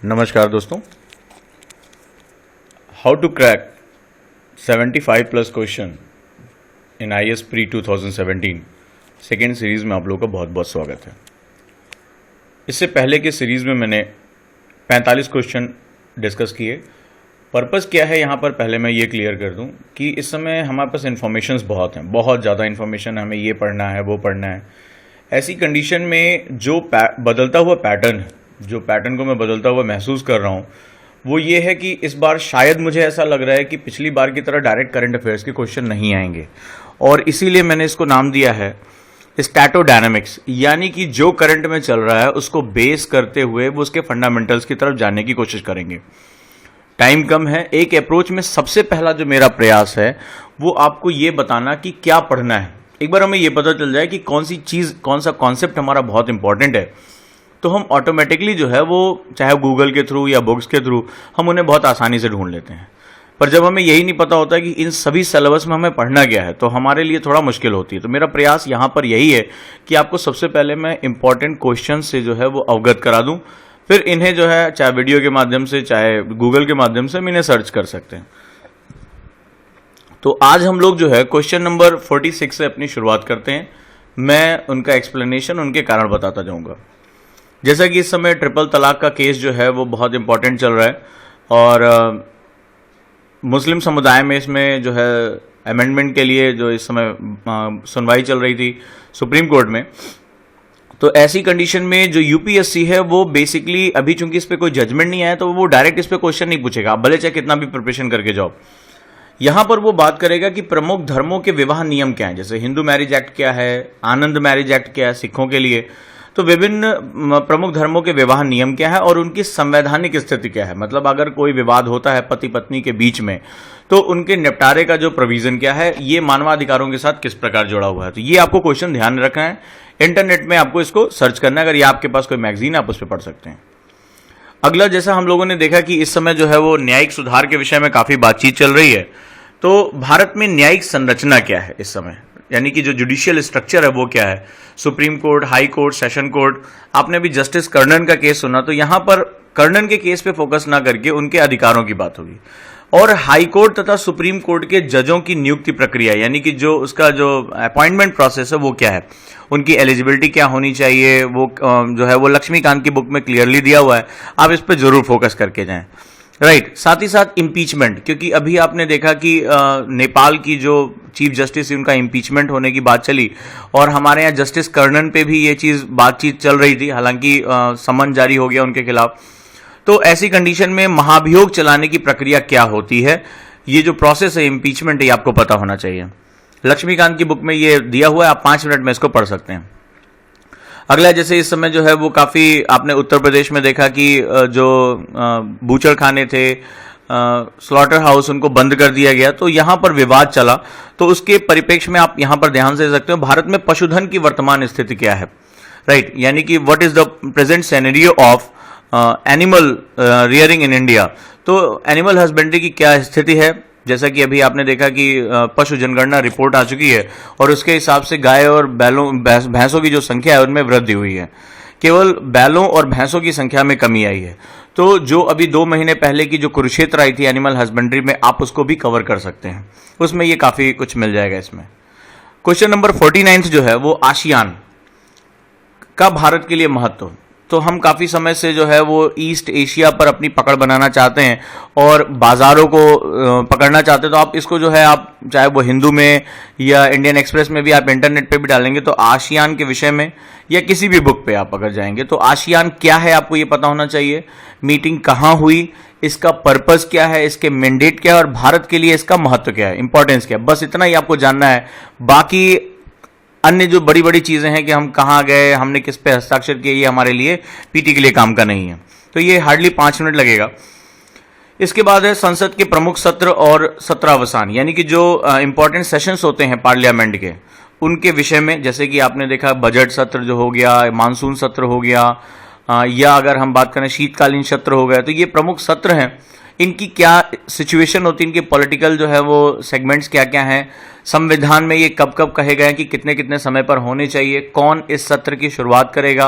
नमस्कार दोस्तों। How to crack 75 plus question in IAS pre 2017 second series में आप लोगों का बहुत बहुत स्वागत है। इससे पहले के सीरीज़ में मैंने 45 क्वेश्चन डिस्कस किए। पर्पज़ क्या है यहाँ पर पहले मैं ये क्लियर कर दूँ कि इस समय हमारे पास इन्फॉर्मेशंस बहुत हैं, बहुत ज़्यादा इन्फॉर्मेशन, हमें ये पढ़ना है वो पढ़ना है। ऐसी कंडीशन में जो बदलता हुआ पैटर्न है, जो पैटर्न को मैं बदलता हुआ महसूस कर रहा हूँ वो ये है कि इस बार शायद मुझे ऐसा लग रहा है कि पिछली बार की तरह डायरेक्ट करंट अफेयर्स के क्वेश्चन नहीं आएंगे, और इसीलिए मैंने इसको नाम दिया है स्टैटोडायनामिक्स। यानी कि जो करंट में चल रहा है उसको बेस करते हुए वो उसके फंडामेंटल्स की तरफ जाने की कोशिश करेंगे। टाइम कम है। एक अप्रोच में सबसे पहला जो मेरा प्रयास है वो आपको ये बताना कि क्या पढ़ना है। एक बार हमें ये पता चल जाए कि कौन सी चीज़, कौन सा कॉन्सेप्ट हमारा बहुत इंपॉर्टेंट है, तो हम ऑटोमेटिकली जो है वो चाहे गूगल के थ्रू या बुक्स के थ्रू हम उन्हें बहुत आसानी से ढूंढ लेते हैं। पर जब हमें यही नहीं पता होता कि इन सभी सिलेबस में हमें पढ़ना क्या है तो हमारे लिए थोड़ा मुश्किल होती है। तो मेरा प्रयास यहाँ पर यही है कि आपको सबसे पहले मैं इंपॉर्टेंट क्वेश्चन से जो है वो अवगत करा दूँ, फिर इन्हें जो है चाहे वीडियो के माध्यम से चाहे गूगल के माध्यम से हम इन्हें सर्च कर सकते हैं। तो आज हम लोग जो है क्वेश्चन नंबर 46 से अपनी शुरुआत करते हैं। मैं उनका एक्सप्लेनेशन, उनके कारण बताता जाऊंगा। जैसा कि इस समय ट्रिपल तलाक का केस जो है वो बहुत इंपॉर्टेंट चल रहा है, और मुस्लिम समुदाय में इसमें जो है अमेंडमेंट के लिए जो इस समय सुनवाई चल रही थी सुप्रीम कोर्ट में। तो ऐसी कंडीशन में जो यूपीएससी है वो बेसिकली अभी चूंकि इस पर कोई जजमेंट नहीं आया तो वो डायरेक्ट इस पर क्वेश्चन नहीं पूछेगा, आप भले चाहे कितना भी प्रिपरेशन करके जाओ। यहां पर वो बात करेगा कि प्रमुख धर्मों के विवाह नियम क्या हैं, जैसे हिंदू मैरिज एक्ट क्या है, आनंद मैरिज एक्ट क्या है सिखों के लिए। तो विभिन्न प्रमुख धर्मों के विवाह नियम क्या है और उनकी संवैधानिक स्थिति क्या है, मतलब अगर कोई विवाद होता है पति पत्नी के बीच में तो उनके निपटारे का जो प्रोविजन क्या है, ये मानवाधिकारों के साथ किस प्रकार जुड़ा हुआ है। तो ये आपको क्वेश्चन ध्यान रखना है। इंटरनेट में आपको इसको सर्च करना है, अगर ये आपके पास कोई मैगजीन है आप उस पर पढ़ सकते हैं। अगला, जैसा हम लोगों ने देखा कि इस समय जो है वो न्यायिक सुधार के विषय में काफी बातचीत चल रही है। तो भारत में न्यायिक संरचना क्या है इस समय, यानी कि जो जुडिशियल स्ट्रक्चर है वो क्या है, supreme court, high court, session court. आपने अभी जस्टिस कर्णन का केस सुना, तो यहां पर कर्णन के केस पे फोकस ना करके उनके अधिकारों की बात होगी। और हाई कोर्ट तथा सुप्रीम कोर्ट के जजों की नियुक्ति प्रक्रिया, यानी कि जो उसका जो अपॉइंटमेंट प्रोसेस है वो क्या है, उनकी एलिजिबिलिटी क्या होनी चाहिए, वो जो है वो लक्ष्मीकांत की बुक में क्लियरली दिया हुआ है। आप इस पर जरूर फोकस करके जाएं। राइट। साथ ही साथ इम्पीचमेंट, क्योंकि अभी आपने देखा कि नेपाल की जो चीफ जस्टिस उनका इम्पीचमेंट होने की बात चली, और हमारे यहाँ जस्टिस कर्णन पे भी ये चीज बातचीत चल रही थी, हालांकि समन जारी हो गया उनके खिलाफ। तो ऐसी कंडीशन में महाभियोग चलाने की प्रक्रिया क्या होती है, ये जो प्रोसेस है इम्पीचमेंट, ये आपको पता होना चाहिए। लक्ष्मीकांत की बुक में ये दिया हुआ है, आप 5 मिनट में इसको पढ़ सकते हैं। अगला, जैसे इस समय जो है वो काफी आपने उत्तर प्रदेश में देखा कि जो बूचड़ खाने थे, स्लॉटर हाउस, उनको बंद कर दिया गया, तो यहां पर विवाद चला। तो उसके परिप्रेक्ष्य में आप यहां पर ध्यान से दे सकते हो भारत में पशुधन की वर्तमान स्थिति क्या है। राइट। यानी कि what is the present scenario of animal rearing in India. तो एनिमल हस्बेंड्री की क्या स्थिति है, जैसा कि अभी आपने देखा कि पशु जनगणना रिपोर्ट आ चुकी है और उसके हिसाब से गाय और बैलों भैंसों की जो संख्या है उनमें वृद्धि हुई है, केवल बैलों और भैंसों की संख्या में कमी आई है। तो जो अभी 2 महीने पहले की जो कुरुक्षेत्र आई थी एनिमल हस्बेंड्री में, आप उसको भी कवर कर सकते हैं, उसमें ये काफी कुछ मिल जाएगा इसमें। क्वेश्चन नंबर 49 जो है वो आसियान का भारत के लिए महत्व। तो हम काफी समय से जो है वो ईस्ट एशिया पर अपनी पकड़ बनाना चाहते हैं और बाजारों को पकड़ना चाहते हैं। तो आप इसको जो है, आप चाहे वो हिंदू में या इंडियन एक्सप्रेस में भी, आप इंटरनेट पे भी डालेंगे तो आसियान के विषय में या किसी भी बुक पे आप अगर जाएंगे तो आसियान क्या है आपको ये पता होना चाहिए। मीटिंग कहाँ हुई, इसका पर्पस क्या है, इसके मैंडेट क्या है और भारत के लिए इसका महत्व क्या है, इंपॉर्टेंस क्या है, बस इतना ही आपको जानना है। बाकी अन्य जो बड़ी बड़ी चीजें हैं कि हम कहाँ गए, हमने किस पे हस्ताक्षर किए, ये हमारे लिए पीटी के लिए काम का नहीं है। तो ये हार्डली 5 मिनट लगेगा। इसके बाद है संसद के प्रमुख सत्र और सत्रावसान, यानी कि जो इंपॉर्टेंट सेशंस होते हैं पार्लियामेंट के, उनके विषय में। जैसे कि आपने देखा बजट सत्र जो हो गया, मानसून सत्र हो गया, या अगर हम बात करें शीतकालीन सत्र हो गया, तो ये प्रमुख सत्र हैं। इनकी क्या सिचुएशन होती है, इनके पॉलिटिकल जो है वो सेगमेंट्स क्या क्या हैं, संविधान में ये कब कब कहे गए कि कितने कितने समय पर होने चाहिए, कौन इस सत्र की शुरुआत करेगा,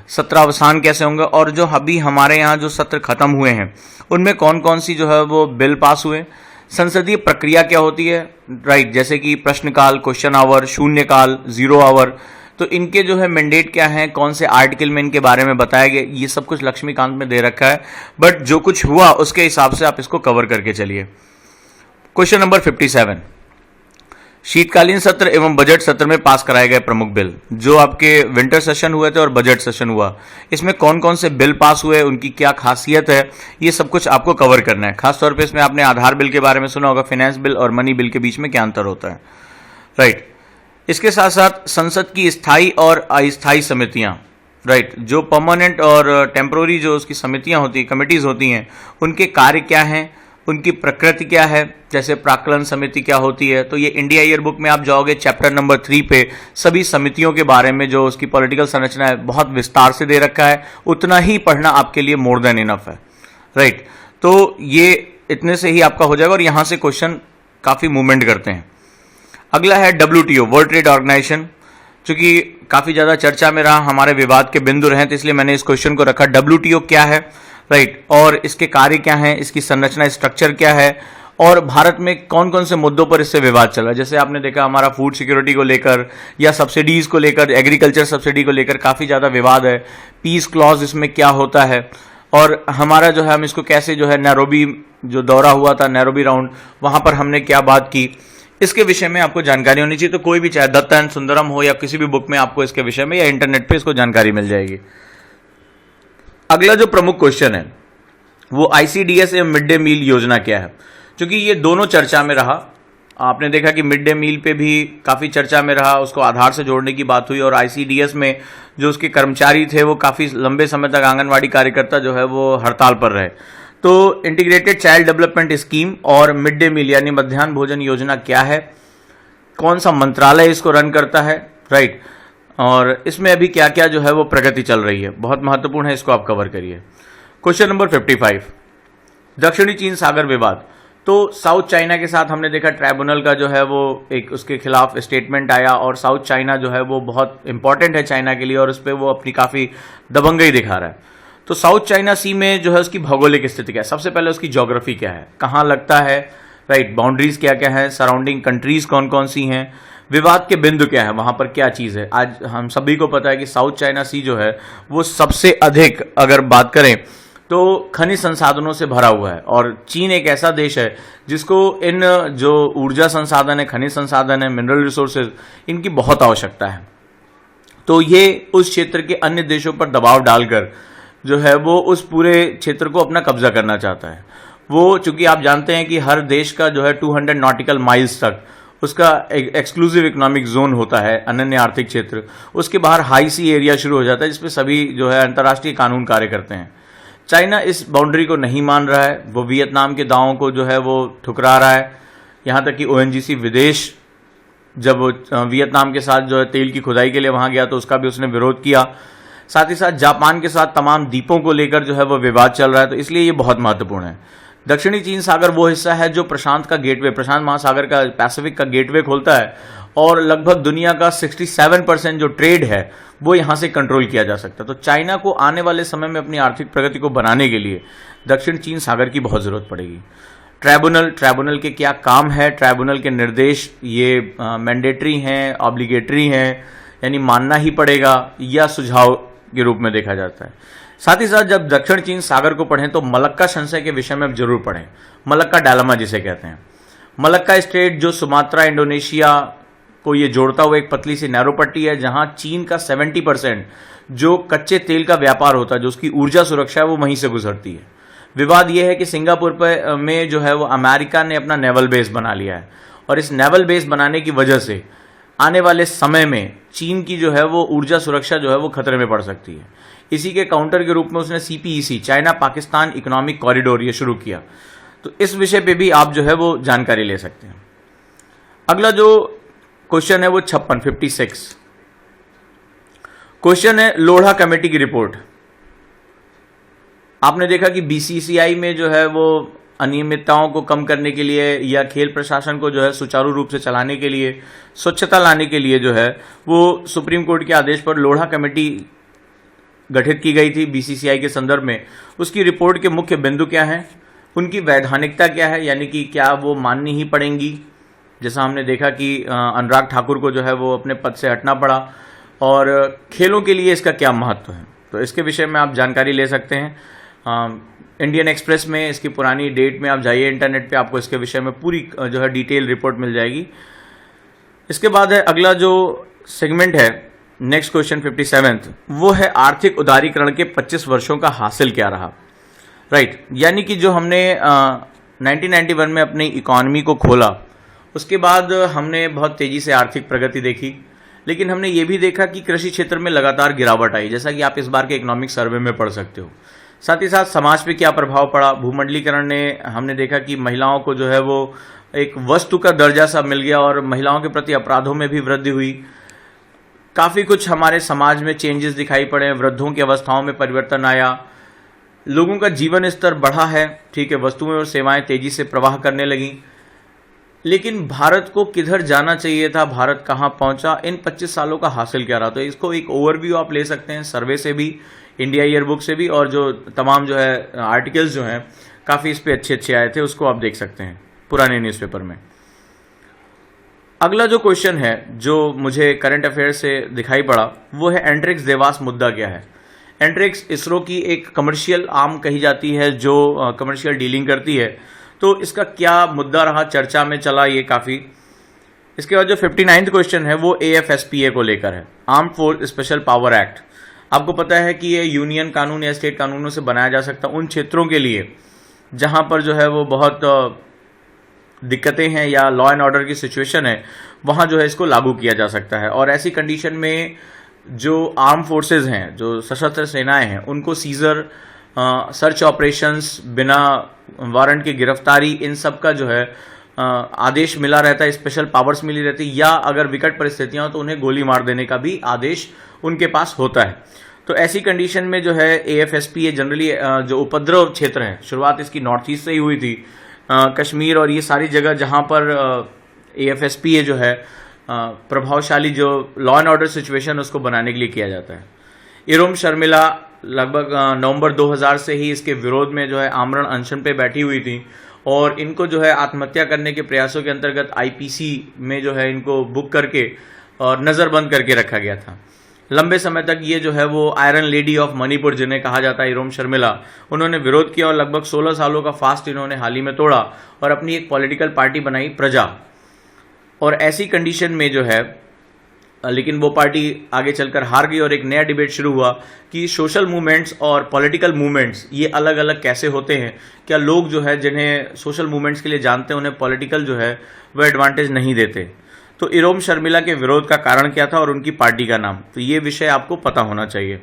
सत्र अवसान कैसे होंगे, और जो अभी हमारे यहाँ जो सत्र खत्म हुए हैं उनमें कौन कौन सी जो है वो बिल पास हुए, संसदीय प्रक्रिया क्या होती है, राइट, जैसे कि प्रश्नकाल, क्वेश्चन आवर, शून्यकाल, जीरो आवर, तो इनके जो है मैंडेट क्या है, कौन से आर्टिकल में इनके बारे में बताया गया, ये सब कुछ लक्ष्मीकांत में दे रखा है, बट जो कुछ हुआ उसके हिसाब से आप इसको कवर करके चलिए। क्वेश्चन नंबर 57, शीतकालीन सत्र एवं बजट सत्र में पास कराए गए प्रमुख बिल। जो आपके विंटर सेशन हुए थे और बजट सेशन हुआ, इसमें कौन कौन से बिल पास हुए, उनकी क्या खासियत है, ये सब कुछ आपको कवर करना है। खासतौर पे इसमें आपने आधार बिल के बारे में सुना होगा, फाइनेंस बिल और मनी बिल के बीच में क्या अंतर होता है, राइट। इसके साथ साथ संसद की स्थायी और अस्थायी समितियां, राइट, जो परमानेंट और टेम्पोररी जो उसकी समितियां होती हैं, कमिटीज होती हैं, उनके कार्य क्या हैं, उनकी प्रकृति क्या है, जैसे प्राक्कलन समिति क्या होती है। तो ये इंडिया ईयर बुक में आप जाओगे चैप्टर नंबर 3 पे सभी समितियों के बारे में जो उसकी पॉलिटिकल संरचना है बहुत विस्तार से दे रखा है, उतना ही पढ़ना आपके लिए मोर देन इनफ है, राइट। तो ये इतने से ही आपका हो जाएगा और यहां से क्वेश्चन काफी मूवमेंट करते हैं। अगला है WTO, वर्ल्ड ट्रेड ऑर्गेनाइजेशन, चूंकि काफी ज्यादा चर्चा में रहा, हमारे विवाद के बिंदु रहे, तो इसलिए मैंने इस क्वेश्चन को रखा। WTO क्या है, राइट, और इसके कार्य क्या हैं, इसकी संरचना, स्ट्रक्चर क्या है, और भारत में कौन कौन से मुद्दों पर इससे विवाद चल रहा है। जैसे आपने देखा हमारा फूड सिक्योरिटी को लेकर या सब्सिडीज को लेकर, एग्रीकल्चर सब्सिडी को लेकर काफी ज्यादा विवाद है। पीस क्लॉज इसमें क्या होता है, और हमारा जो है हम इसको कैसे जो है नैरोबी जो दौरा हुआ था, नैरोबी राउंड, वहां पर हमने क्या बात की, इसके विषय में आपको जानकारी होनी चाहिए। तो कोई भी चाहे दत्ता एंड सुंदरम हो या किसी भी बुक में आपको इसके विषय में या इंटरनेट पे इसको जानकारी मिल जाएगी। अगला जो प्रमुख क्वेश्चन है वो ICDS एवं मिड डे मील योजना क्या है, क्योंकि ये दोनों चर्चा में रहा। आपने देखा कि मिड डे मील पे भी काफी चर्चा में रहा, उसको आधार से जोड़ने की बात हुई, और ICDS में जो उसके कर्मचारी थे वो काफी लंबे समय तक, आंगनवाड़ी कार्यकर्ता जो है वो हड़ताल पर रहे। तो इंटीग्रेटेड चाइल्ड डेवलपमेंट स्कीम और मिड डे मील यानी मध्याह्न भोजन योजना क्या है, कौन सा मंत्रालय इसको रन करता है, राइट, और इसमें अभी क्या क्या जो है वो प्रगति चल रही है, बहुत महत्वपूर्ण है, इसको आप कवर करिए। क्वेश्चन नंबर 55, दक्षिणी चीन सागर विवाद। तो साउथ चाइना के साथ हमने देखा ट्राइब्यूनल का जो है वो एक उसके खिलाफ स्टेटमेंट आया, और साउथ चाइना जो है वो बहुत इंपॉर्टेंट है चाइना के लिए, और उस पर वो अपनी काफी दबंगई दिखा रहा है। तो साउथ चाइना सी में जो है उसकी भौगोलिक स्थिति क्या है, सबसे पहले उसकी ज्योग्राफी क्या है, कहाँ लगता है, राइट, बाउंड्रीज क्या क्या है, सराउंडिंग कंट्रीज कौन कौन सी हैं, विवाद के बिंदु क्या है, वहां पर क्या चीज है। आज हम सभी को पता है कि साउथ चाइना सी जो है वो सबसे अधिक अगर बात करें तो खनिज संसाधनों से भरा हुआ है, और चीन एक ऐसा देश है जिसको इन जो ऊर्जा संसाधन है, खनिज संसाधन है, मिनरल रिसोर्सेज, इनकी बहुत आवश्यकता है। तो ये उस क्षेत्र के अन्य देशों पर दबाव डालकर जो है वो उस पूरे क्षेत्र को अपना कब्जा करना चाहता है। वो चूंकि आप जानते हैं कि हर देश का जो है 200 नॉटिकल माइल्स तक उसका एक्सक्लूसिव इकोनॉमिक जोन होता है, अनन्य आर्थिक क्षेत्र, उसके बाहर हाई सी एरिया शुरू हो जाता है जिसपे सभी जो है अंतर्राष्ट्रीय कानून कार्य करते हैं। चाइना इस बाउंड्री को नहीं मान रहा है, वो वियतनाम के दावों को जो है वो ठुकरा रहा है। यहाँ तक कि ONGC विदेश जब वियतनाम के साथ जो है तेल की खुदाई के लिए वहां गया तो उसका भी उसने विरोध किया। साथ ही साथ जापान के साथ तमाम द्वीपों को लेकर जो है वो विवाद चल रहा है, तो इसलिए ये बहुत महत्वपूर्ण है। दक्षिणी चीन सागर वो हिस्सा है जो प्रशांत का गेटवे, प्रशांत महासागर का, पैसिफिक का गेटवे खोलता है, और लगभग दुनिया का 67% जो ट्रेड है वो यहां से कंट्रोल किया जा सकता है। तो चाइना को आने वाले समय में अपनी आर्थिक प्रगति को बनाने के लिए दक्षिण चीन सागर की बहुत जरूरत पड़ेगी। ट्राइब्यूनल के क्या काम है, ट्राइब्यूनल के निर्देश ये मैंडेटरी हैं, ऑब्लिगेटरी हैं, यानी मानना ही पड़ेगा, या सुझाव के रूप में देखा जाता है। साथ ही साथ जब दक्षिण चीन सागर को पढ़ें तो मलक्का संशय के विषय में जरूर पढ़ें, मलक्का डायलेमा जिसे कहते हैं। मलक्का स्ट्रेट जो सुमात्रा, इंडोनेशिया को ये जोड़ता हुआ एक पतली सी नैरो पट्टी है, जहां चीन का 70% जो कच्चे तेल का व्यापार होता है, जो उसकी ऊर्जा सुरक्षा है, वो वहीं से गुजरती है। विवाद यह है कि सिंगापुर में जो है वो अमेरिका ने अपना नेवल बेस बना लिया है, और इस नेवल बेस बनाने की वजह से आने वाले समय में चीन की जो है वो ऊर्जा सुरक्षा जो है वो खतरे में पड़ सकती है। इसी के काउंटर के रूप में उसने CPEC, China Pakistan economic corridor, ये शुरू किया। तो इस विषय पे भी आप जो है वो जानकारी ले सकते हैं। अगला जो क्वेश्चन है वो 56 क्वेश्चन है लोढ़ा कमेटी की रिपोर्ट। आपने देखा कि BCCI में जो है वो अनियमितताओं को कम करने के लिए या खेल प्रशासन को जो है सुचारू रूप से चलाने के लिए, स्वच्छता लाने के लिए जो है वो सुप्रीम कोर्ट के आदेश पर लोढ़ा कमेटी गठित की गई थी बीसीसीआई के संदर्भ में, उसकी रिपोर्ट के मुख्य बिंदु क्या हैं, उनकी वैधानिकता क्या है, यानी कि क्या वो माननी ही पड़ेंगी। जैसा हमने देखा कि अनुराग ठाकुर को जो है वो अपने पद से हटना पड़ा, और खेलों के लिए इसका क्या महत्व है, तो इसके विषय में आप जानकारी ले सकते हैं। इंडियन एक्सप्रेस में इसकी पुरानी डेट में आप जाइए इंटरनेट पे, आपको इसके विषय में पूरी जो है डिटेल रिपोर्ट मिल जाएगी। इसके बाद है अगला जो सेगमेंट है, नेक्स्ट क्वेश्चन 57th, वो है आर्थिक उदारीकरण के 25 वर्षों का हासिल क्या रहा। राइट, यानी कि जो हमने 1991 में अपनी इकॉनमी को खोला, उसके बाद हमने बहुत तेजी से आर्थिक प्रगति देखी, लेकिन हमने ये भी देखा कि कृषि क्षेत्र में लगातार गिरावट आई, जैसा कि आप इस बार के इकोनॉमिक सर्वे में पढ़ सकते हो। साथ ही साथ समाज पे क्या प्रभाव पड़ा, भूमंडलीकरण ने, हमने देखा कि महिलाओं को जो है वो एक वस्तु का दर्जा सा मिल गया और महिलाओं के प्रति अपराधों में भी वृद्धि हुई। काफ़ी कुछ हमारे समाज में चेंजेस दिखाई पड़े, वृद्धों की अवस्थाओं में परिवर्तन आया, लोगों का जीवन स्तर बढ़ा है, ठीक है, वस्तुएं और सेवाएं तेजी से प्रवाह करने लगीं। लेकिन भारत को किधर जाना चाहिए था, भारत कहाँ पहुंचा, इन 25 सालों का हासिल क्या रहा, तो इसको एक ओवरव्यू आप ले सकते हैं सर्वे से भी, इंडिया ईयरबुक से भी, और जो तमाम जो है आर्टिकल्स जो हैं काफ़ी इस पे अच्छे आए थे, उसको आप देख सकते हैं पुराने न्यूज़पेपर में। अगला जो क्वेश्चन है जो मुझे करंट अफेयर से दिखाई पड़ा, वो है एंट्रिक्स देवास मुद्दा क्या है। एंट्रिक्स इसरो की एक कमर्शियल आर्म कही जाती है जो कमर्शियल डीलिंग करती है, तो इसका क्या मुद्दा रहा, चर्चा में चला ये काफ़ी। इसके बाद जो 59th क्वेश्चन है वो AFSPA को लेकर है, armed force special power act. आपको पता है कि ये यूनियन कानून या स्टेट कानूनों से बनाया जा सकता उन क्षेत्रों के लिए जहां पर जो है वो बहुत दिक्कतें हैं या लॉ एंड ऑर्डर की सिचुएशन है, वहां जो है इसको लागू किया जा सकता है। और ऐसी कंडीशन में जो आर्म फोर्सेस हैं, जो सशस्त्र सेनाएं हैं, उनको सीजर, सर्च ऑपरेशंस, बिना वारंट की गिरफ्तारी, इन सब का जो है आदेश मिला रहता है, स्पेशल पावर्स मिली रहती है, या अगर विकट परिस्थितियां हो तो उन्हें गोली मार देने का भी आदेश उनके पास होता है। तो ऐसी कंडीशन में जो है AFSPA जनरली जो उपद्रव क्षेत्र है, शुरुआत इसकी नॉर्थ ईस्ट से ही हुई थी, कश्मीर और ये सारी जगह जहां पर AFSPA जो है प्रभावशाली जो लॉ एंड ऑर्डर सिचुएशन उसको बनाने के लिए किया जाता है। इरोम शर्मिला लगभग नवंबर 2000 से ही इसके विरोध में जो है आमरण अनशन पे बैठी हुई थी, और इनको जो है आत्महत्या करने के प्रयासों के अंतर्गत IPC में जो है इनको बुक करके और नज़रबंद करके रखा गया था। लंबे समय तक ये जो है वो आयरन लेडी ऑफ मणिपुर जिन्हें कहा जाता है, इरोम शर्मिला, उन्होंने विरोध किया और लगभग 16 सालों का फास्ट इन्होंने हाल ही में तोड़ा और अपनी एक पॉलिटिकल पार्टी बनाई, प्रजा। और ऐसी कंडीशन में जो है, लेकिन वो पार्टी आगे चलकर हार गई और एक नया डिबेट शुरू हुआ कि सोशल मूवमेंट्स और पॉलिटिकल मूवमेंट्स ये अलग अलग कैसे होते हैं, क्या लोग जो है जिन्हें सोशल मूवमेंट्स के लिए जानते हैं उन्हें पॉलिटिकल जो है वो एडवांटेज नहीं देते। तो इरोम शर्मिला के विरोध का कारण क्या था और उनकी पार्टी का नाम, तो ये विषय आपको पता होना चाहिए।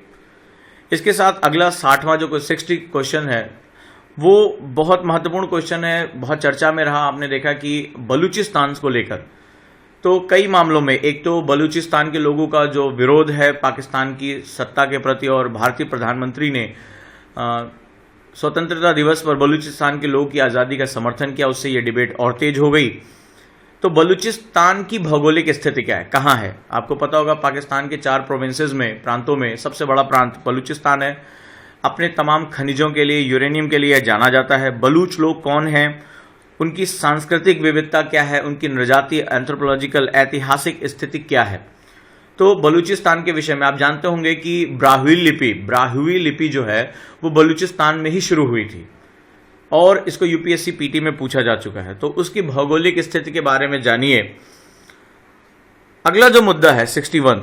इसके साथ अगला 60वां जो 60 क्वेश्चन है वो बहुत महत्वपूर्ण क्वेश्चन है, बहुत चर्चा में रहा। आपने देखा कि बलूचिस्तान को लेकर तो कई मामलों में, एक तो बलूचिस्तान के लोगों का जो विरोध है पाकिस्तान की सत्ता के प्रति, और भारतीय प्रधानमंत्री ने स्वतंत्रता दिवस पर बलूचिस्तान के लोगों की आज़ादी का समर्थन किया, उससे ये डिबेट और तेज हो गई। तो बलूचिस्तान की भौगोलिक स्थिति क्या है, कहाँ है? आपको पता होगा पाकिस्तान के 4 प्रोविंसेस में, प्रांतों में सबसे बड़ा प्रांत बलूचिस्तान है। अपने तमाम खनिजों के लिए, यूरेनियम के लिए जाना जाता है। बलूच लोग कौन हैं, उनकी सांस्कृतिक विविधता क्या है, उनकी नृजातीय, एंथ्रोपोलॉजिकल, ऐतिहासिक स्थिति क्या है। तो बलूचिस्तान के विषय में आप जानते होंगे कि ब्राहुई लिपि जो है वो बलूचिस्तान में ही शुरू हुई थी और इसको UPSC PT में पूछा जा चुका है। तो उसकी भौगोलिक स्थिति के बारे में जानिए। अगला जो मुद्दा है 61,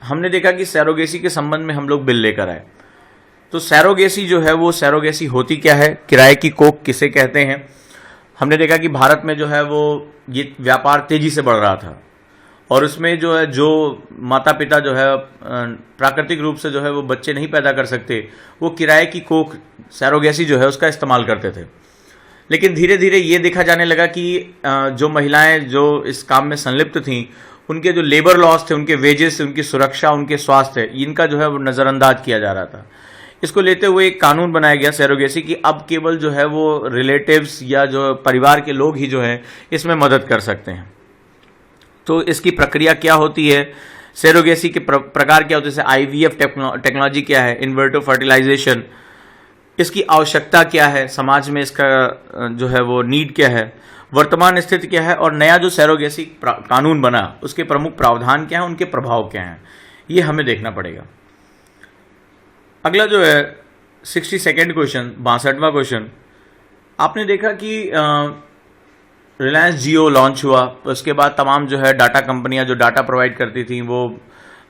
हमने देखा कि सैरोगेसी के संबंध में हम लोग बिल लेकर आए। तो सैरोगेसी जो है वो, सैरोगेसी होती क्या है, किराए की कोख किसे कहते हैं। हमने देखा कि भारत में जो है वो ये व्यापार तेजी से बढ़ रहा था और उसमें जो है, जो माता पिता जो है प्राकृतिक रूप से जो है वो बच्चे नहीं पैदा कर सकते, वो किराए की कोख, सैरोगेसी जो है उसका इस्तेमाल करते थे। लेकिन धीरे धीरे ये देखा जाने लगा कि जो महिलाएं जो इस काम में संलिप्त थीं, उनके जो लेबर लॉस थे, उनके वेजेस, उनकी सुरक्षा, उनके स्वास्थ्य, इनका जो है वो नज़रअंदाज किया जा रहा था। इसको लेते हुए एक कानून बनाया गया सैरोगेसी की, अब केवल जो है वो रिलेटिव्स या जो परिवार के लोग ही जो हैं इसमें मदद कर सकते हैं। तो इसकी प्रक्रिया क्या होती है, सैरोगेसी के प्रकार क्या होते हैं, जैसे आईवीएफ टेक्नोलॉजी क्या है, इन्वर्टर फर्टिलाइजेशन, इसकी आवश्यकता क्या है समाज में, इसका जो है वो नीड क्या है, वर्तमान स्थिति क्या है, और नया जो सैरोगेसी कानून बना उसके प्रमुख प्रावधान क्या है, उनके प्रभाव क्या हैं, ये हमें देखना पड़ेगा। अगला जो है 62nd क्वेश्चन, 62वां क्वेश्चन, आपने देखा कि रिलायंस जियो लॉन्च हुआ, उसके बाद तमाम जो है डाटा कंपनियां जो डाटा प्रोवाइड करती थी वो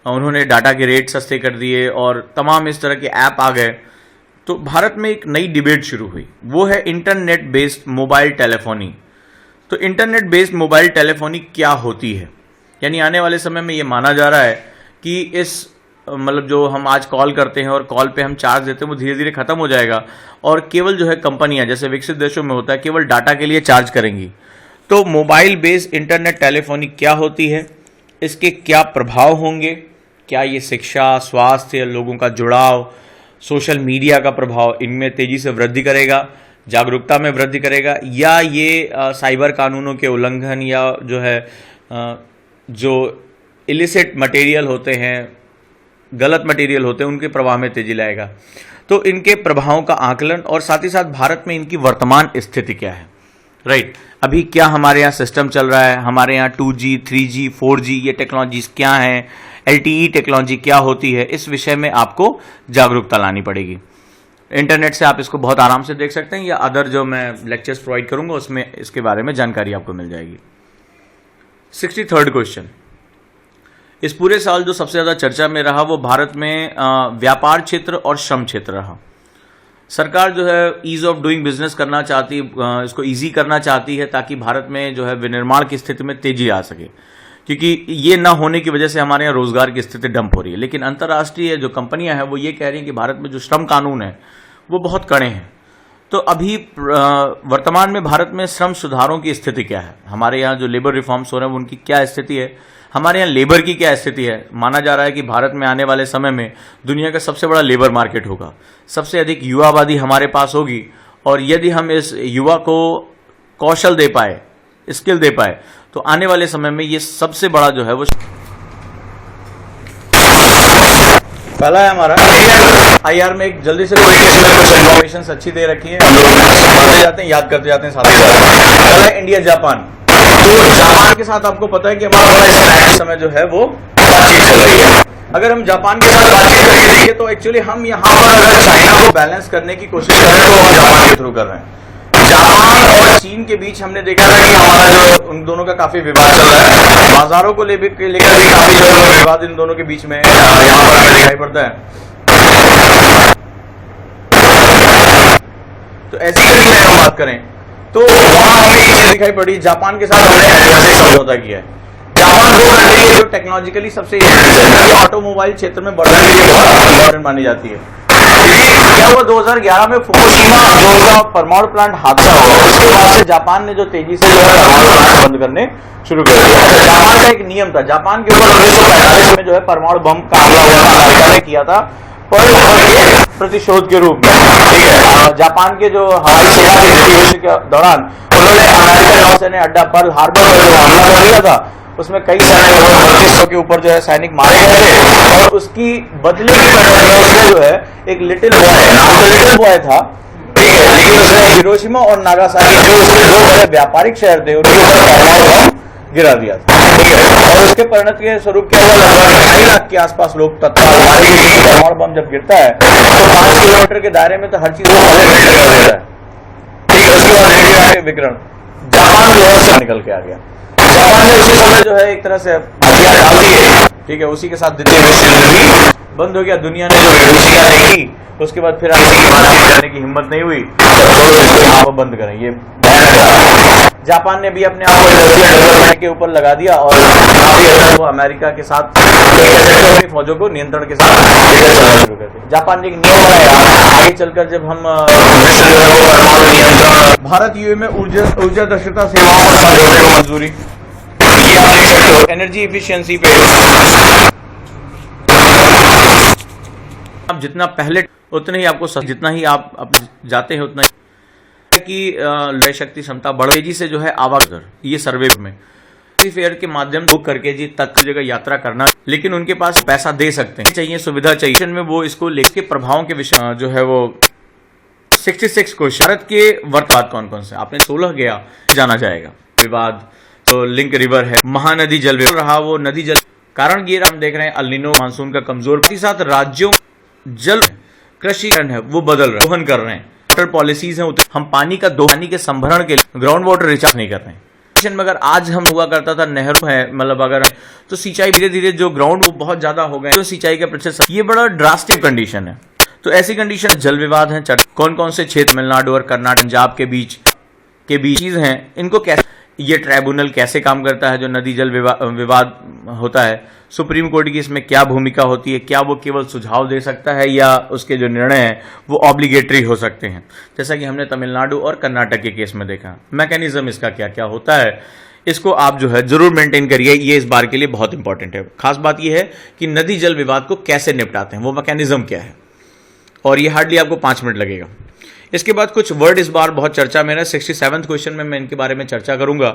उन्होंने डाटा के रेट सस्ते कर दिए और तमाम इस तरह के ऐप आ गए। तो भारत में एक नई डिबेट शुरू हुई, वो है इंटरनेट बेस्ड मोबाइल टेलीफोनी। तो इंटरनेट बेस्ड मोबाइल टेलीफोनी क्या होती है, यानी आने वाले समय में ये माना जा रहा है कि इस मतलब जो हम आज कॉल करते हैं और कॉल पे हम चार्ज देते हैं वो धीरे धीरे खत्म हो जाएगा और केवल जो है कंपनियां जैसे विकसित देशों में होता है केवल डाटा के लिए चार्ज करेंगी। तो मोबाइल बेस्ड इंटरनेट टेलीफोनी क्या होती है, इसके क्या प्रभाव होंगे, क्या ये शिक्षा, स्वास्थ्य, लोगों का जुड़ाव, सोशल मीडिया का प्रभाव, इनमें तेजी से वृद्धि करेगा, जागरूकता में वृद्धि करेगा, या ये साइबर कानूनों के उल्लंघन या जो है जो इलिसिट मटेरियल होते हैं, गलत मटेरियल होते हैं, उनके प्रवाह में तेजी लाएगा। तो इनके प्रभावों का आकलन और साथ ही साथ भारत में इनकी वर्तमान स्थिति क्या है, राइट। अभी क्या हमारे यहाँ सिस्टम चल रहा है, हमारे यहाँ 2G, 3G, 4G ये टेक्नोलॉजीज क्या हैं, LTE टेक्नोलॉजी क्या होती है, इस विषय में आपको जागरूकता लानी पड़ेगी। इंटरनेट से आप इसको बहुत आराम से देख सकते हैं या अदर जो मैं लेक्चर्स प्रोवाइड करूंगा उसमें इसके बारे में जानकारी आपको मिल जाएगी। 63rd क्वेश्चन, इस पूरे साल जो सबसे ज़्यादा चर्चा में रहा वो भारत में व्यापार क्षेत्र और श्रम क्षेत्र रहा। सरकार जो है ईज ऑफ डूइंग बिजनेस करना चाहती, इसको ईजी करना चाहती है ताकि भारत में जो है विनिर्माण की स्थिति में तेजी आ सके, क्योंकि ये ना होने की वजह से हमारे यहाँ रोजगार की स्थिति डंप हो रही है। लेकिन अंतर्राष्ट्रीय जो कंपनियां हैं वो ये कह रही हैं कि भारत में जो श्रम कानून है वो बहुत कड़े हैं। तो अभी वर्तमान में भारत में श्रम सुधारों की स्थिति क्या है, हमारे यहाँ जो लेबर रिफॉर्म्स हो रहे हैं उनकी क्या स्थिति है, हमारे यहाँ लेबर की क्या स्थिति है। माना जा रहा है कि भारत में आने वाले समय में दुनिया का सबसे बड़ा लेबर मार्केट होगा, सबसे अधिक युवा आबादी हमारे पास होगी, और यदि हम इस युवा को कौशल दे पाए, स्किल दे पाए, तो आने वाले समय में ये सबसे बड़ा जो है वो पहला है हमारा IR में एक जल्दी से कुछ इन्फॉर्मेशन अच्छी दे रखी है, पढ़ते जाते हैं, याद करते जाते हैं, साथ ही पहला है इंडिया जापान। तो जापान के साथ आपको पता है कि हमारा इस समय जो है वो बातचीत चल रही है। अगर हम जापान के साथ बातचीत करके देखिए तो एक्चुअली हम यहाँ पर अगर चाइना को बैलेंस करने की कोशिश कर रहे हैं तो हम जापान के थ्रू कर रहे हैं। जापान और चीन के बीच हमने देखा था कि हमारा जो उन दोनों का काफी विवाद चल रहा है, बाजारों को लेकर भी काफी जो है विवाद इन दोनों के बीच में यहाँ पर हमें दिखाई पड़ता है। तो ऐसी तरीके से हम बात करें तो वहां हमें ये चीज दिखाई पड़ी, जापान के साथ हमने ऐतिहासिक समझौता किया है। जापान वो कंट्री है जो टेक्नोलॉजिकली सबसे ऑटोमोबाइल क्षेत्र में बढ़ने के लिए बहुत इंपॉर्टेंट मानी जाती है। क्या हुआ 2011 में फुकुशिमा जो परमाणु प्लांट हादसा हुआ, उसके बाद से जापान ने जो तेजी से जो है परमाणु प्लांट बंद करने शुरू कर दिया। जापान का एक नियम था, जापान के ऊपर 1945 में जो है परमाणु बम का हमला हुआ अमेरिका ने किया था प्रतिशोध के रूप में, ठीक है। जापान के जो हवाई सेना के दौरान उन्होंने अमेरिकन नौसेना अड्डा पर्ल हार्बर पर जो हमला कर दिया था उसमें कई सारे 3200 के ऊपर जो है सैनिक मारे गए थे, और उसकी बदले में जो है एक लिटिल बॉय था, ठीक है, लेकिन उसने हिरोशिमा और नागासाकी जो उसके दो बड़े व्यापारिक शहर थे उनके ऊपर परमाणु बम गिरा दिया था, ठीक है। और उसके परिणत के स्वरूप क्या हुआ, लगभग 2.5 लाख के आसपास लोग तत्काल मारे गए। परमाणु बम जब गिरता है तो 5 किलोमीटर के दायरे में तो हर चीज नष्ट कर देता है, ठीक है। उसके बाद रेडियो विकिरण, जापान जो है निकल के आ गया। जापान ने उसी समय जो है एक तरह से हथियार डाल दिए, ठीक है। उसी के साथ द्वितीय विश्व युद्ध भी बंद हो गया। दुनिया ने जो हिरोशिमा देखी उसके बाद फिर आगे बातचीत करने की हिम्मत नहीं हुई, आप बंद करें, ये जापान ने भी अपने आप को के ऊपर लगा दिया और वो अमेरिका के साथ अपनी फौजों को नियंत्रण के साथ चलना शुरू कर दिया। जापान ने एक नियम बनाया, आगे चलकर जब हम भारत यूए में ऊर्जा दक्षता सेवाओं पर समझौते को मंजूरी, ये आप देख सकते हो एनर्जी इफिशियंसी पे आप जितना पहले उतने ही आपको जितना ही आप जाते हैं उतना की लय शक्ति क्षमता बढ़ तेजी से जो है आवागमन, ये सर्वे में फेयर के माध्यम से बुक करके जी तक जगह यात्रा करना, लेकिन उनके पास पैसा दे सकते हैं, चाहिए सुविधा चाहिए, में वो इसको लेके प्रभावों के विषय जो है वो 66 क्वेश्चन। भारत के वर्तमान कौन कौन से, आपने 16 गया जाना जाएगा विवाद, तो लिंक रिवर है, महानदी जल विवाद रहा, वो नदी जल कारण ये हम देख रहे हैं अल्निनो मानसून का कमजोर, साथ ही साथ राज्यों जल कृषि है वो बदल रहे, दोहन कर रहे हैं, वाटर पॉलिसीज हैं, हम पानी के संभरण के लिए ग्राउंड वाटर रिचार्ज नहीं कर रहे हैं। में अगर आज हम हुआ करता था नहरों है, मतलब अगर तो सिंचाई धीरे धीरे जो ग्राउंड वो बहुत ज्यादा हो गए, तो सिंचाई का प्रतिशत, ये बड़ा ड्रास्टिक कंडीशन है। तो ऐसी कंडीशन जल विवाद है, कौन कौन से क्षेत्र तमिलनाडु और कर्नाटक पंजाब के बीच चीज हैं, इनको कैसे, ये ट्राइब्यूनल कैसे काम करता है जो नदी जल विवाद होता है, सुप्रीम कोर्ट की इसमें क्या भूमिका होती है, क्या वो केवल सुझाव दे सकता है या उसके जो निर्णय हैं वो ऑब्लिगेटरी हो सकते हैं, जैसा कि हमने तमिलनाडु और कर्नाटक के केस में देखा। मैकेनिज्म इसका क्या क्या होता है, इसको आप जो है जरूर मेंटेन करिए, ये इस बार के लिए बहुत इंपॉर्टेंट है। खास बात यह है कि नदी जल विवाद को कैसे निपटाते हैं, वो मैकेनिज्म क्या है, और ये हार्डली आपको 5 मिनट लगेगा। इसके बाद कुछ वर्ड इस बार बहुत चर्चा में है, 67 क्वेश्चन में मैं इनके बारे में चर्चा करूंगा।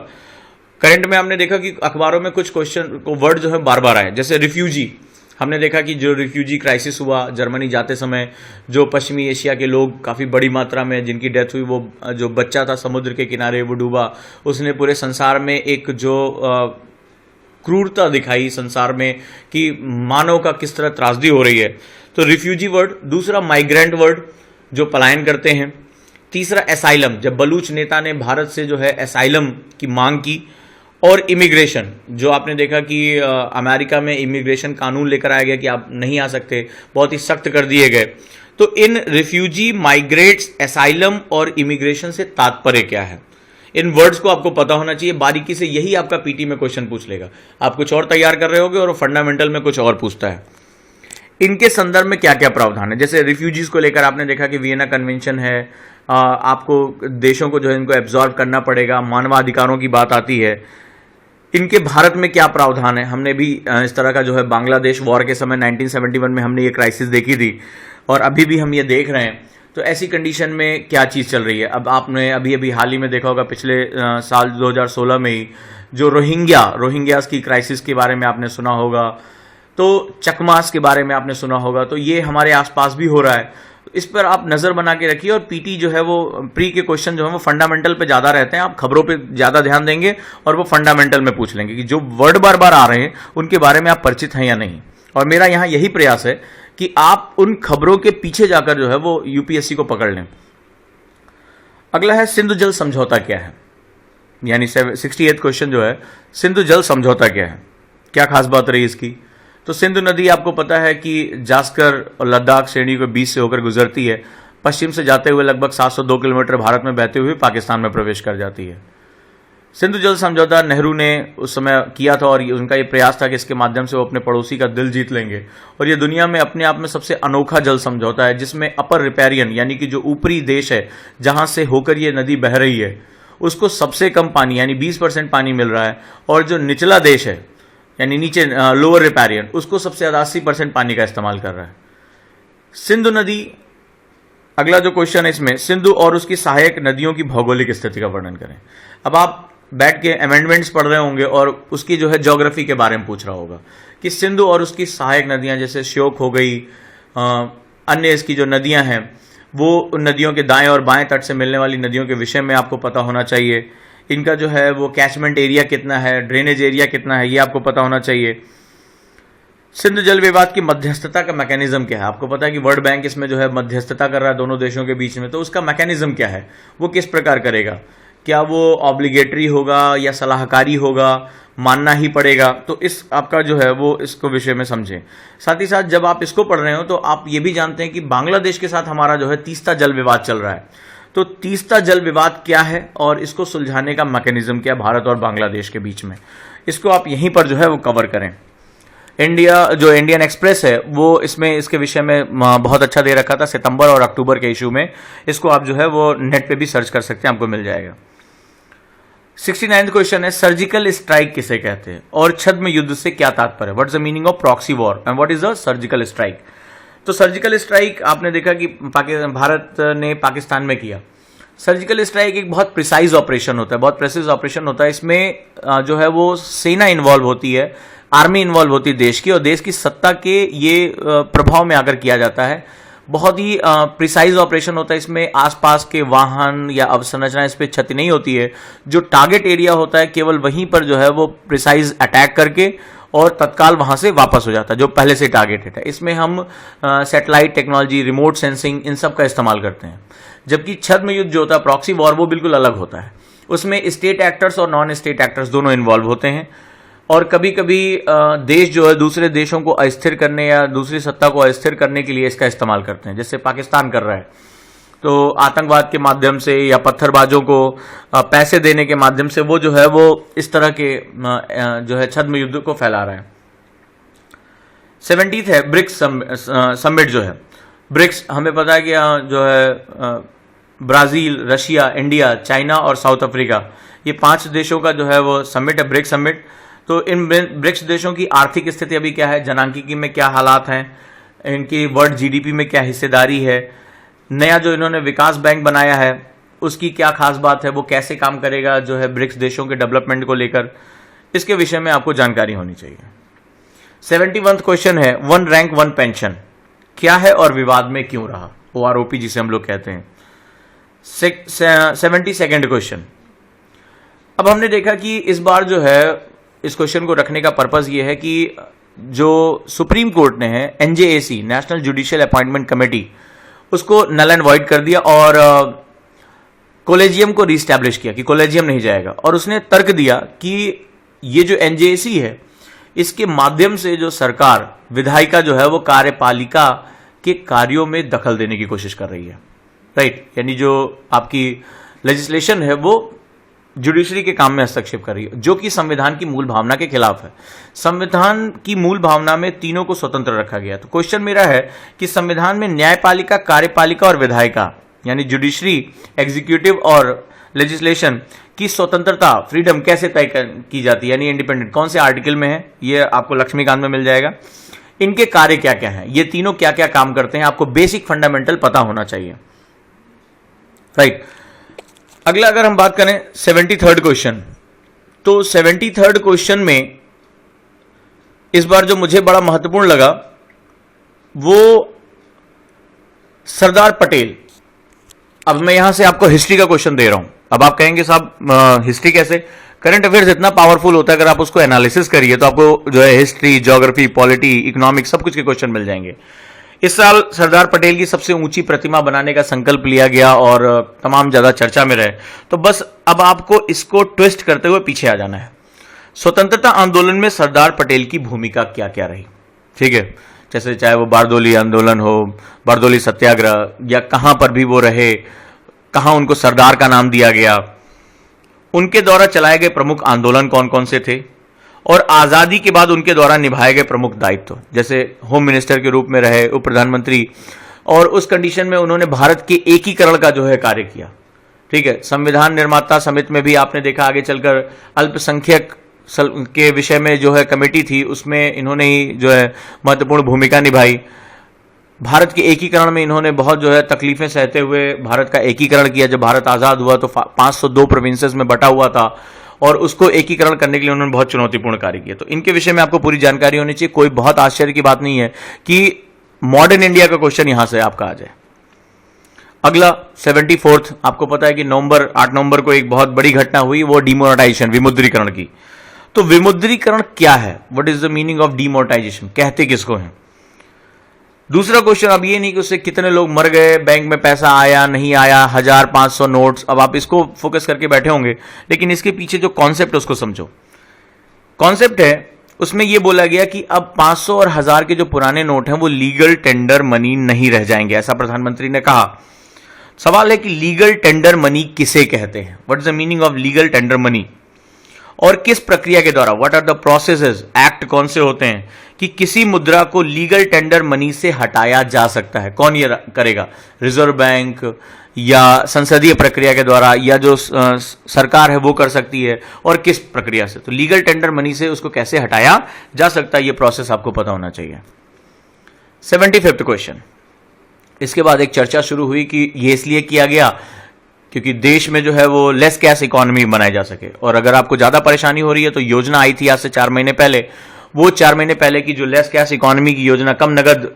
करंट में हमने देखा कि अखबारों में कुछ क्वेश्चन को वर्ड जो है बार बार आए, जैसे रिफ्यूजी, हमने देखा कि जो रिफ्यूजी क्राइसिस हुआ जर्मनी जाते समय, जो पश्चिमी एशिया के लोग काफ़ी बड़ी मात्रा में जिनकी डेथ हुई, वो जो बच्चा था समुद्र के किनारे वो डूबा, उसने पूरे संसार में एक जो क्रूरता दिखाई संसार में कि मानव का किस तरह त्रासदी हो रही है। तो रिफ्यूजी वर्ड, दूसरा माइग्रेंट वर्ड जो पलायन करते हैं, तीसरा एसाइलम, जब बलूच नेता ने भारत से जो है एसाइलम की मांग की, और इमिग्रेशन, जो आपने देखा कि अमेरिका में इमिग्रेशन कानून लेकर आया गया कि आप नहीं आ सकते, बहुत ही सख्त कर दिए गए। तो इन रिफ्यूजी, माइग्रेट्स, एसाइलम और इमिग्रेशन से तात्पर्य क्या है, इन वर्ड्स को आपको पता होना चाहिए बारीकी से, यही आपका पीटी में क्वेश्चन पूछ लेगा। आप कुछ और तैयार कर रहे होगे और फंडामेंटल में कुछ और पूछता है। इनके संदर्भ में क्या क्या प्रावधान है, जैसे रिफ्यूजीज को लेकर आपने देखा कि वियना कन्वेंशन है, आपको देशों को जो है इनको एब्जॉर्ब करना पड़ेगा, मानवाधिकारों की बात आती है। इनके भारत में क्या प्रावधान है, हमने भी इस तरह का जो है बांग्लादेश वॉर के समय 1971 में हमने ये क्राइसिस देखी थी और अभी भी हम ये देख रहे हैं। तो ऐसी कंडीशन में क्या चीज़ चल रही है, अब आपने अभी हाल ही में देखा होगा पिछले साल 2016 में ही जो रोहिंग्यास की क्राइसिस के बारे में आपने सुना होगा, तो चकमास के बारे में आपने सुना होगा, तो ये हमारे आसपास भी हो रहा है। इस पर आप नज़र बना के रखिए, और पीटी जो है वो प्री के क्वेश्चन जो है वो फंडामेंटल पे ज़्यादा रहते हैं, आप खबरों पे ज़्यादा ध्यान देंगे और वो फंडामेंटल में पूछ लेंगे कि जो वर्ड बार बार आ रहे हैं उनके बारे में आप परिचित हैं या नहीं। और मेरा यहाँ यही प्रयास है कि आप उन खबरों के पीछे जाकर जो है वो यूपीएससी को पकड़ लें। अगला है सिंधु जल समझौता क्या है, यानी 68 क्वेश्चन जो है, सिंधु जल समझौता क्या है, क्या खास बात रही इसकी। तो सिंधु नदी आपको पता है कि जास्कर और लद्दाख श्रेणी को बीच से होकर गुजरती है, पश्चिम से जाते हुए लगभग 702 किलोमीटर भारत में बहते हुए पाकिस्तान में प्रवेश कर जाती है। सिंधु जल समझौता नेहरू ने उस समय किया था और उनका ये प्रयास था कि इसके माध्यम से वो अपने पड़ोसी का दिल जीत लेंगे, और ये दुनिया में अपने आप में सबसे अनोखा जल समझौता है जिसमें अपर रिपेरियन यानी कि जो ऊपरी देश है जहां से होकर ये नदी बह रही है उसको सबसे कम पानी यानी 20% पानी मिल रहा है, और जो निचला देश है यानी नीचे लोअर रिपेरियन उसको सबसे ज़्यादा 80% पानी का इस्तेमाल कर रहा है। सिंधु नदी, अगला जो क्वेश्चन है इसमें, सिंधु और उसकी सहायक नदियों की भौगोलिक स्थिति का वर्णन करें। अब आप बैठ के अमेंडमेंट्स पढ़ रहे होंगे और उसकी जो है ज्योग्राफी के बारे में पूछ रहा होगा कि सिंधु और उसकी सहायक नदियां जैसे श्योक हो गई, अन्य इसकी जो नदियां हैं वो उन नदियों के दाएं और बाएं तट से मिलने वाली नदियों के विषय में आपको पता होना चाहिए। इनका जो है वो कैचमेंट एरिया कितना है, ड्रेनेज एरिया कितना है, ये आपको पता होना चाहिए। सिंधु जल विवाद की मध्यस्थता का मैकेनिज्म क्या है, आपको पता है कि वर्ल्ड बैंक इसमें जो है मध्यस्थता कर रहा है दोनों देशों के बीच में, तो उसका मैकेनिज्म क्या है, वो किस प्रकार करेगा, क्या वो ऑब्लिगेटरी होगा या सलाहकारी होगा, मानना ही पड़ेगा। तो इस आपका जो है वो इसको विषय में समझें। साथ ही साथ जब आप इसको पढ़ रहे हो तो आप ये भी जानते हैं कि बांग्लादेश के साथ हमारा जो है तीस्ता जल विवाद चल रहा है। तो तीस्ता जल विवाद क्या है और इसको सुलझाने का मैकेनिज्म क्या है भारत और बांग्लादेश के बीच में, इसको आप यहीं पर जो है वो कवर करें। इंडियन एक्सप्रेस है वो इसमें इसके विषय में बहुत अच्छा दे रखा था सितंबर और अक्टूबर के इशू में, इसको आप जो है वो नेट पे भी सर्च कर सकते हैं, आपको मिल जाएगा। 69th क्वेश्चन है, सर्जिकल स्ट्राइक किसे कहते हैं और छद्म युद्ध से क्या तात्पर्य, what is the meaning of proxy war and what is the surgical strike. तो सर्जिकल स्ट्राइक आपने देखा कि भारत ने पाकिस्तान में किया, सर्जिकल स्ट्राइक एक बहुत प्रिसाइज ऑपरेशन होता है, बहुत प्रेसिज ऑपरेशन होता है। इसमें जो है वो सेना इन्वॉल्व होती है, आर्मी इन्वॉल्व होती है देश की, और देश की सत्ता के ये प्रभाव में आकर किया जाता है। बहुत ही प्रिसाइज ऑपरेशन होता है। इसमें आसपास के वाहन या अवसंरचना इस पर क्षति नहीं होती है। जो टारगेट एरिया होता है केवल वहीं पर जो है वो प्रिसाइज अटैक करके और तत्काल वहां से वापस हो जाता है जो पहले से टारगेटेड है। इसमें हम सैटेलाइट टेक्नोलॉजी, रिमोट सेंसिंग, इन सब का इस्तेमाल करते हैं। जबकि छद्म युद्ध जो होता है, प्रॉक्सी वॉर, वो बिल्कुल अलग होता है। उसमें स्टेट एक्टर्स और नॉन स्टेट एक्टर्स दोनों इन्वॉल्व होते हैं, और कभी कभी देश जो है दूसरे देशों को अस्थिर करने या दूसरी सत्ता को अस्थिर करने के लिए इसका इस्तेमाल करते हैं, जैसे पाकिस्तान कर रहा है। तो आतंकवाद के माध्यम से या पत्थरबाजों को पैसे देने के माध्यम से वो जो है वो इस तरह के जो है छद्म युद्ध को फैला रहा है। 70th है ब्रिक्स समिट जो है। ब्रिक्स हमें पता है कि जो है ब्राजील, रशिया, इंडिया, चाइना और साउथ अफ्रीका, ये 5 देशों का जो है वो समिट है, ब्रिक्स समिट। तो इन ब्रिक्स देशों की आर्थिक स्थिति अभी क्या है, जनांकीकी में क्या हालात हैं, इनकी वर्ल्ड जीडीपी में क्या हिस्सेदारी है, नया जो इन्होंने विकास बैंक बनाया है उसकी क्या खास बात है, वो कैसे काम करेगा जो है ब्रिक्स देशों के डेवलपमेंट को लेकर, इसके विषय में आपको जानकारी होनी चाहिए। 71वां क्वेश्चन है, वन रैंक वन पेंशन क्या है और विवाद में क्यों रहा, OROP जिसे हम लोग कहते हैं। 72nd question. अब हमने देखा कि इस बार जो है इस क्वेश्चन को रखने का पर्पस ये है कि जो सुप्रीम कोर्ट ने है, NJAC, national judicial appointment committee, उसको नल एंड वॉइड कर दिया और कॉलेजियम को रीस्टैब्लिश किया कि कॉलेजियम नहीं जाएगा। और उसने तर्क दिया कि ये जो NJAC है, इसके माध्यम से जो सरकार, विधायिका जो है वो कार्यपालिका के कार्यों में दखल देने की कोशिश कर रही है, राइट। यानी जो आपकी लेजिस्लेशन है वो जुडिशरी के काम में हस्तक्षेप कर रही है, जो कि संविधान की मूल भावना के खिलाफ है। संविधान की मूल भावना में तीनों को स्वतंत्र रखा गया। तो क्वेश्चन मेरा है कि संविधान में न्यायपालिका, कार्यपालिका और विधायिका, यानी जुडिशरी, एग्जीक्यूटिव और लेजिस्लेशन की स्वतंत्रता, फ्रीडम कैसे तय की जाती है, यानी इंडिपेंडेंट, कौन से आर्टिकल में है, ये आपको लक्ष्मीकांत में मिल जाएगा। इनके कार्य क्या क्या हैं, ये तीनों क्या क्या काम करते हैं, आपको बेसिक फंडामेंटल पता होना चाहिए, राइट। अगला अगर हम बात करें 73rd क्वेश्चन, तो 73rd क्वेश्चन में इस बार जो मुझे बड़ा महत्वपूर्ण लगा वो सरदार पटेल। अब मैं यहां से आपको हिस्ट्री का क्वेश्चन दे रहा हूं। अब आप कहेंगे साहब हिस्ट्री कैसे, करंट अफेयर्स इतना पावरफुल होता है, अगर आप उसको एनालिसिस करिए तो आपको जो है हिस्ट्री, ज्योग्राफी, पॉलिटी, इकोनॉमिक्स, सब कुछ के क्वेश्चन मिल जाएंगे। इस साल सरदार पटेल की सबसे ऊंची प्रतिमा बनाने का संकल्प लिया गया और तमाम ज्यादा चर्चा में रहे। तो बस अब आपको इसको ट्विस्ट करते हुए पीछे आ जाना है। स्वतंत्रता आंदोलन में सरदार पटेल की भूमिका क्या क्या रही, ठीक है। जैसे चाहे वो बारदोली आंदोलन हो, बारदोली सत्याग्रह, या कहां पर भी वो रहे, कहां उनको सरदार का नाम दिया गया, उनके द्वारा चलाए गए प्रमुख आंदोलन कौन कौन से थे, और आजादी के बाद उनके द्वारा निभाए गए प्रमुख दायित्व, जैसे होम मिनिस्टर के रूप में रहे, उप प्रधानमंत्री, और उस कंडीशन में उन्होंने भारत के एकीकरण का जो है कार्य किया, ठीक है। संविधान निर्माता समिति में भी आपने देखा आगे चलकर अल्पसंख्यक के विषय में जो है कमेटी थी, उसमें इन्होंने ही जो है महत्वपूर्ण भूमिका निभाई। भारत के एकीकरण में इन्होंने बहुत जो है तकलीफें सहते हुए भारत का एकीकरण किया। जब भारत आजाद हुआ तो 502 प्रोविंसेस में बटा हुआ था और उसको एकीकरण करने के लिए उन्होंने बहुत चुनौतीपूर्ण कार्य किया। तो इनके विषय में आपको पूरी जानकारी होनी चाहिए। कोई बहुत आश्चर्य की बात नहीं है कि मॉडर्न इंडिया का क्वेश्चन यहां से आपका आ जाए। अगला 74th, आपको पता है कि 8 नवंबर को एक बहुत बड़ी घटना हुई, वो डिमोनेटाइजेशन, विमुद्रीकरण की। तो विमुद्रीकरण क्या है, what is the meaning of demonetisation, कहते किसको हैं। दूसरा क्वेश्चन अब ये नहीं कि उससे कितने लोग मर गए, बैंक में पैसा आया नहीं आया, 1500 नोट्स, अब आप इसको फोकस करके बैठे होंगे, लेकिन इसके पीछे जो कॉन्सेप्ट है उसको समझो। कॉन्सेप्ट है उसमें यह बोला गया कि अब 500 और 1000 के जो पुराने नोट हैं वो लीगल टेंडर मनी नहीं रह जाएंगे, ऐसा प्रधानमंत्री ने कहा। सवाल है कि लीगल टेंडर मनी किसे कहते हैं, what is the meaning of legal tender money, और किस प्रक्रिया के द्वारा, what are the processes, act कौन से होते हैं कि किसी मुद्रा को लीगल टेंडर मनी से हटाया जा सकता है। कौन ये करेगा, रिजर्व बैंक या संसदीय प्रक्रिया के द्वारा, या जो सरकार है वो कर सकती है, और किस प्रक्रिया से। तो लीगल टेंडर मनी से उसको कैसे हटाया जा सकता है, ये प्रोसेस आपको पता होना चाहिए। 75th क्वेश्चन, इसके बाद एक चर्चा शुरू हुई कि ये इसलिए किया गया क्योंकि देश में जो है वो लेस कैश इकोनॉमी बनाई जा सके। और अगर आपको ज़्यादा परेशानी हो रही है तो योजना आई थी आज से 4 महीने पहले, वो 4 महीने पहले की जो लेस कैश इकोनॉमी की योजना, कम नगद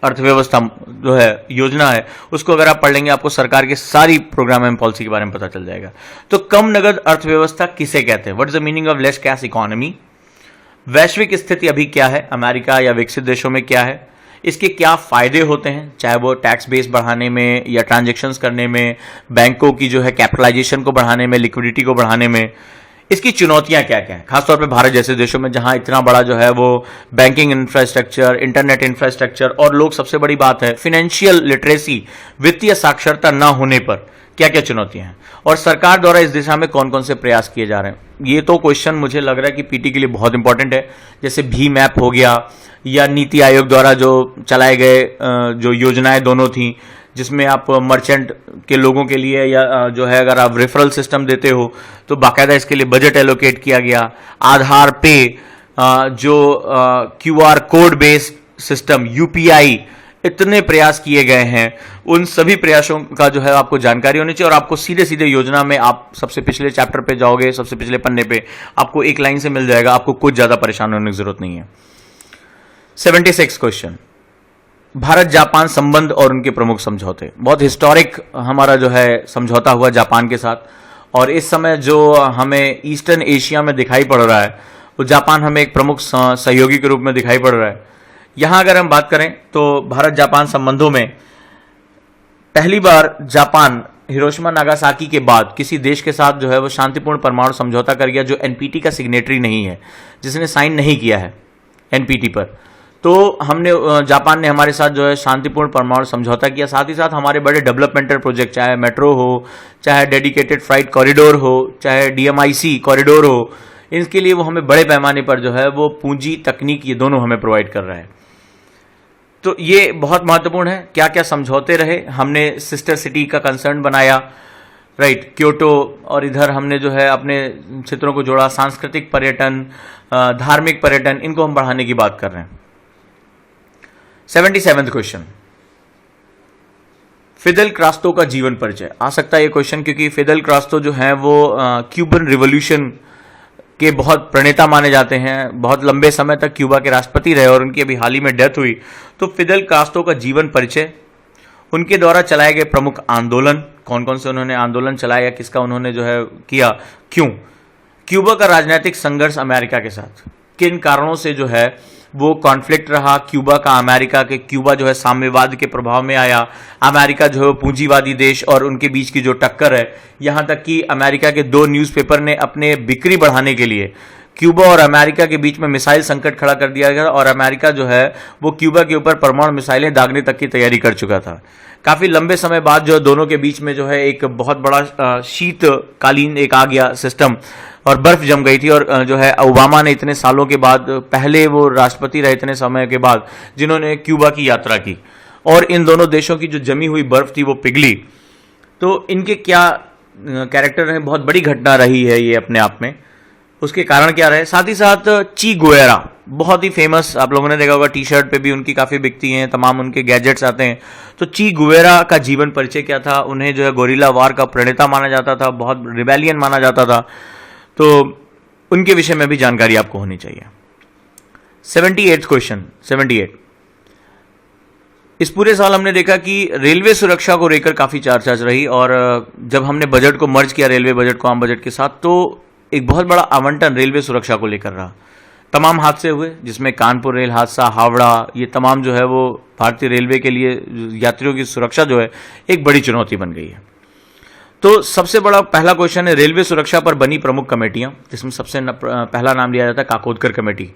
अर्थव्यवस्था जो है योजना है, उसको अगर आप पढ़ लेंगे आपको सरकार के सारी प्रोग्राम एंड पॉलिसी के बारे में पता चल जाएगा। तो कम नगद अर्थव्यवस्था किसे कहते हैं, what is the meaning of less cash economy, वैश्विक स्थिति अभी क्या है, अमेरिका या विकसित देशों में क्या है, इसके क्या फायदे होते हैं, चाहे वो टैक्स बेस बढ़ाने में या ट्रांजैक्शंस करने में, बैंकों की जो है कैपिटलाइजेशन को बढ़ाने में, लिक्विडिटी को बढ़ाने में, इसकी चुनौतियां क्या क्या हैं, खासतौर पे भारत जैसे देशों में जहां इतना बड़ा जो है वो बैंकिंग इंफ्रास्ट्रक्चर, इंटरनेट इंफ्रास्ट्रक्चर और लोग, सबसे बड़ी बात है फाइनेंशियल लिटरेसी, वित्तीय साक्षरता ना होने पर क्या क्या चुनौतियां हैं, और सरकार द्वारा इस दिशा में कौन कौन से प्रयास किए जा रहे हैं। ये तो क्वेश्चन मुझे लग रहा है कि पीटी के लिए बहुत इंपॉर्टेंट है। जैसे भीम ऐप हो गया या नीति आयोग द्वारा जो चलाए गए जो योजनाएं दोनों थी, जिसमें आप मर्चेंट के लोगों के लिए या जो है अगर आप रेफरल सिस्टम देते हो तो बाकायदा इसके लिए बजट एलोकेट किया गया। आधार पे जो QR code based system, UPI, इतने प्रयास किए गए हैं, उन सभी प्रयासों का जो है आपको जानकारी होनी चाहिए। और आपको सीधे सीधे योजना में आप सबसे पिछले चैप्टर पे जाओगे, सबसे पिछले पन्ने पे आपको एक लाइन से मिल जाएगा, आपको कुछ ज्यादा परेशान होने की जरूरत नहीं है। 76 क्वेश्चन, भारत जापान संबंध और उनके प्रमुख समझौते। बहुत हिस्टोरिक हमारा जो है समझौता हुआ जापान के साथ, और इस समय जो हमें ईस्टर्न एशिया में दिखाई पड़ रहा है वो जापान हमें एक प्रमुख सहयोगी के रूप में दिखाई पड़ रहा है। यहां अगर हम बात करें तो भारत जापान संबंधों में पहली बार जापान हिरोशिमा नागासाकी के बाद किसी देश के साथ जो है वो शांतिपूर्ण परमाणु समझौता कर गया जो एनपीटी का सिग्नेटरी नहीं है, जिसने साइन नहीं किया है एनपीटी पर। तो हमने, जापान ने हमारे साथ जो है शांतिपूर्ण परमाणु समझौता किया। साथ ही साथ हमारे बड़े डेवलपमेंटल प्रोजेक्ट, चाहे मेट्रो हो, चाहे डेडिकेटेड फ्राइट कॉरिडोर हो, चाहे डीएमआईसी कॉरिडोर हो, इनके लिए वो हमें बड़े पैमाने पर जो है वो पूंजी, तकनीक, ये दोनों हमें प्रोवाइड कर रहा है। तो ये बहुत महत्वपूर्ण है। क्या क्या समझौते रहे, हमने सिस्टर सिटी का कंसर्न बनाया, राइट, क्योटो, और इधर हमने जो है अपने क्षेत्रों को जोड़ा, सांस्कृतिक पर्यटन, धार्मिक पर्यटन, इनको हम बढ़ाने की बात कर रहे हैं। 77वां क्वेश्चन, फिदेल कास्ट्रो का जीवन परिचय। आ सकता है ये क्वेश्चन क्योंकि फिदेल कास्ट्रो जो है वो क्यूबन रिवॉल्यूशन के बहुत प्रणेता माने जाते हैं, बहुत लंबे समय तक क्यूबा के राष्ट्रपति रहे और उनकी अभी हाल ही में डेथ हुई। तो फिदेल कास्ट्रो का जीवन परिचय, उनके द्वारा चलाए गए प्रमुख आंदोलन, कौन कौन से उन्होंने आंदोलन चलाया या किसका उन्होंने जो है किया, क्यों, क्यूबा का राजनीतिक संघर्ष अमेरिका के साथ, किन कारणों से जो है वो कॉन्फ्लिक्ट रहा क्यूबा का अमेरिका के, क्यूबा जो है साम्यवाद के प्रभाव में आया, अमेरिका जो है पूंजीवादी देश और उनके बीच की जो टक्कर है, यहां तक कि अमेरिका के 2 न्यूज़पेपर ने अपने बिक्री बढ़ाने के लिए क्यूबा और अमेरिका के बीच में मिसाइल संकट खड़ा कर दिया गया और अमेरिका जो है वो क्यूबा के ऊपर परमाणु मिसाइलें दागने तक की तैयारी कर चुका था। काफी लंबे समय बाद जो दोनों के बीच में जो है एक बहुत बड़ा शीतकालीन एक आ गया सिस्टम और बर्फ जम गई थी, और जो है ओबामा ने इतने सालों के बाद, पहले वो राष्ट्रपति रहे इतने समय के बाद, जिन्होंने क्यूबा की यात्रा की, और इन दोनों देशों की जो जमी हुई बर्फ थी वो पिघली। तो इनके क्या कैरेक्टर हैं, बहुत बड़ी घटना रही है ये अपने आप में, उसके कारण क्या रहे। साथ ही साथ ची गुएरा, बहुत ही फेमस, आप लोगों ने देखा होगा, टी शर्ट पे भी उनकी काफ़ी बिकती हैं, तमाम उनके गैजेट्स आते हैं। तो ची गुएरा का जीवन परिचय क्या था, उन्हें जो है गोरिल्ला वार का प्रणेता माना जाता था, बहुत रिबेलियन माना जाता था, तो उनके विषय में भी जानकारी आपको होनी चाहिए। 78 क्वेश्चन, 78, इस पूरे साल हमने देखा कि रेलवे सुरक्षा को लेकर काफ़ी चर्चा रही, और जब हमने बजट को मर्ज किया, रेलवे बजट को आम बजट के साथ, तो एक बहुत बड़ा आवंटन रेलवे सुरक्षा को लेकर रहा। तमाम हादसे हुए, जिसमें कानपुर रेल हादसा, हावड़ा, ये तमाम जो है वो भारतीय रेलवे के लिए यात्रियों की सुरक्षा जो है एक बड़ी चुनौती बन गई है। तो सबसे बड़ा पहला क्वेश्चन है रेलवे सुरक्षा पर बनी प्रमुख कमेटियां, जिसमें सबसे पहला नाम लिया जाता है काकोदकर कमेटी।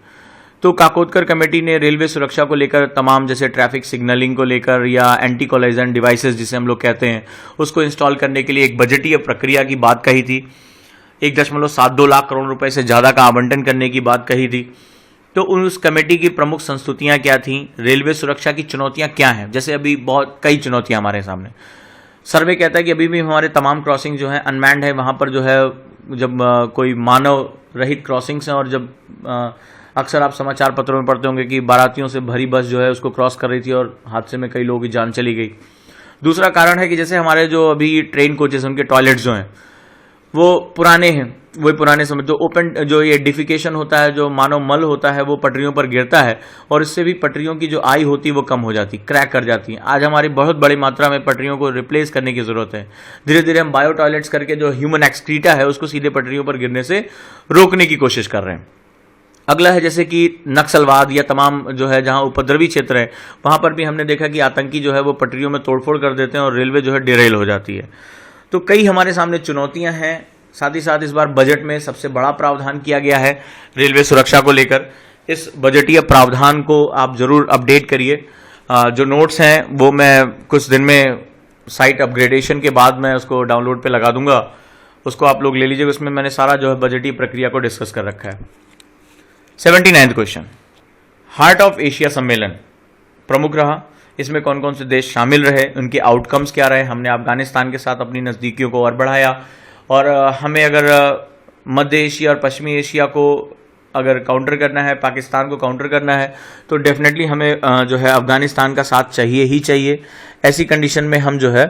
तो काकोदकर कमेटी ने रेलवे सुरक्षा को लेकर तमाम, जैसे ट्रैफिक सिग्नलिंग को लेकर या एंटी कोलाइजन डिवाइसेस जिसे हम लोग कहते हैं, उसको इंस्टॉल करने के लिए एक बजटीय प्रक्रिया की बात कही थी। 1.72 लाख करोड़ रुपए से ज़्यादा का आवंटन करने की बात कही थी। तो उस कमेटी की प्रमुख संस्तुतियां क्या थीं, रेलवे सुरक्षा की चुनौतियां क्या हैं। जैसे अभी बहुत कई चुनौतियां हमारे सामने, सर्वे कहता है कि अभी भी हमारे तमाम क्रॉसिंग जो है अनमैन्ड है, वहाँ पर जो है जब कोई मानव रहित क्रॉसिंग्स हैं, और जब अक्सर आप समाचार पत्रों में पढ़ते होंगे कि बारातियों से भरी बस जो है उसको क्रॉस कर रही थी और हादसे में कई लोगों की जान चली गई। दूसरा कारण है कि जैसे हमारे जो अभी ट्रेन कोचेस उनके टॉयलेट्स जो हैं वो पुराने हैं, वही पुराने समय जो ओपन जो ये डिफिकेशन होता है, जो मानव मल होता है वो पटरियों पर गिरता है और इससे भी पटरियों की जो आई होती है वो कम हो जाती, क्रैक कर जाती है। आज हमारी बहुत बड़ी मात्रा में पटरियों को रिप्लेस करने की जरूरत है। धीरे धीरे हम बायो टॉयलेट्स करके जो ह्यूमन एक्सक्रीटा है उसको सीधे पटरियों पर गिरने से रोकने की कोशिश कर रहे हैं। अगला है जैसे कि नक्सलवाद या तमाम जो है जहां उपद्रवी क्षेत्र है वहां पर भी हमने देखा कि आतंकी जो है वो पटरियों में तोड़फोड़ कर देते हैं और रेलवे जो है डिरेल हो जाती है। तो कई हमारे सामने चुनौतियां हैं। साथ ही साथ इस बार बजट में सबसे बड़ा प्रावधान किया गया है रेलवे सुरक्षा को लेकर। इस बजटीय प्रावधान को आप जरूर अपडेट करिए। जो नोट्स हैं वो मैं कुछ दिन में साइट अपग्रेडेशन के बाद मैं उसको डाउनलोड पे लगा दूंगा, उसको आप लोग ले लीजिएगा। उसमें मैंने सारा जो है बजटीय प्रक्रिया को डिस्कस कर रखा है। 79वां क्वेश्चन, हार्ट ऑफ एशिया सम्मेलन प्रमुख रहा, इसमें कौन कौन से देश शामिल रहे, उनके आउटकम्स क्या रहे। हमने अफगानिस्तान के साथ अपनी नज़दीकियों को और बढ़ाया और हमें अगर मध्य एशिया और पश्चिमी एशिया को अगर काउंटर करना है, पाकिस्तान को काउंटर करना है तो डेफिनेटली हमें जो है अफगानिस्तान का साथ चाहिए ही चाहिए। ऐसी कंडीशन में हम जो है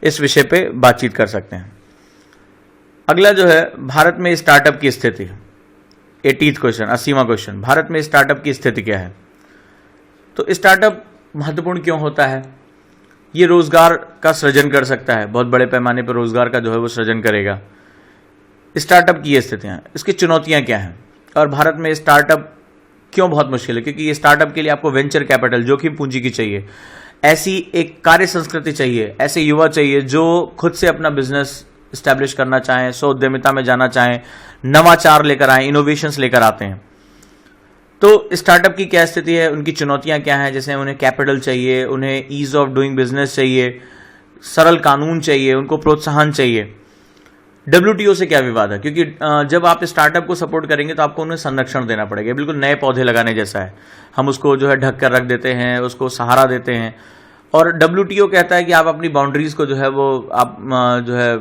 इस विषय पे बातचीत कर सकते हैं। अगला जो है भारत में स्टार्टअप की स्थिति, 80वां क्वेश्चन, 80वां क्वेश्चन, भारत में स्टार्टअप की स्थिति क्या है। तो स्टार्टअप महत्वपूर्ण क्यों होता है? ये रोजगार का सृजन कर सकता है, बहुत बड़े पैमाने पर रोजगार का जो है वो सृजन करेगा। स्टार्टअप की ये स्थितियां, इसकी चुनौतियां क्या हैं और भारत में स्टार्टअप क्यों बहुत मुश्किल है? क्योंकि ये स्टार्टअप के लिए आपको वेंचर कैपिटल, जोखिम पूंजी की चाहिए, ऐसी एक कार्य संस्कृति चाहिए, ऐसे युवा चाहिए जो खुद से अपना बिजनेस स्टैब्लिश करना चाहें, स्व उद्यमिता में जाना चाहें, नवाचार लेकर आए, इनोवेशंस लेकर आते हैं। तो स्टार्टअप की क्या स्थिति है, उनकी चुनौतियां क्या हैं? जैसे उन्हें कैपिटल चाहिए, उन्हें ईज ऑफ डूइंग बिजनेस चाहिए, सरल कानून चाहिए, उनको प्रोत्साहन चाहिए। WTO से क्या विवाद है? क्योंकि जब आप स्टार्टअप को सपोर्ट करेंगे तो आपको उन्हें संरक्षण देना पड़ेगा, बिल्कुल नए पौधे लगाने जैसा है। हम उसको जो है ढक कर रख देते हैं, उसको सहारा देते हैं और WTO कहता है कि आप अपनी बाउंड्रीज को जो है वो आप जो है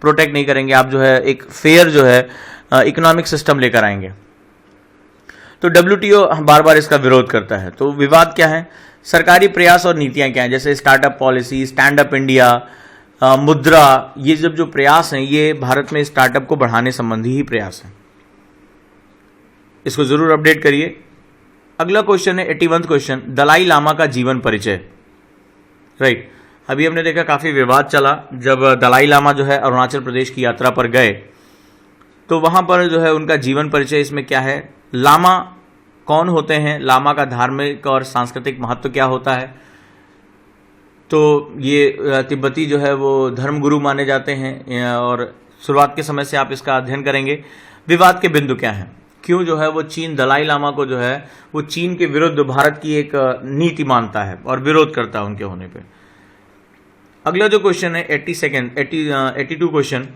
प्रोटेक्ट नहीं करेंगे, आप जो है एक फेयर जो है इकोनॉमिक सिस्टम लेकर आएंगे। तो WTO बार बार इसका विरोध करता है। तो विवाद क्या है? सरकारी प्रयास और नीतियां क्या हैं? जैसे startup policy, stand up India, मुद्रा, ये जो प्रयास हैं ये भारत में स्टार्टअप को बढ़ाने संबंधी ही प्रयास हैं। इसको जरूर अपडेट करिए। अगला क्वेश्चन है 81वां क्वेश्चन, दलाई लामा का जीवन परिचय। राइट, अभी हमने देखा काफी विवाद चला जब दलाई लामा जो है अरुणाचल प्रदेश की यात्रा पर गए, तो वहां पर जो है उनका जीवन परिचय इसमें क्या है, लामा कौन होते हैं, लामा का धार्मिक और सांस्कृतिक महत्व क्या होता है। तो ये तिब्बती जो है वो धर्मगुरु माने जाते हैं और शुरुआत के समय से आप इसका अध्ययन करेंगे। विवाद के बिंदु क्या हैं, क्यों जो है वो चीन दलाई लामा को जो है वो चीन के विरुद्ध भारत की एक नीति मानता है और विरोध करता है उनके होने पे। अगला जो क्वेश्चन है 82 क्वेश्चन,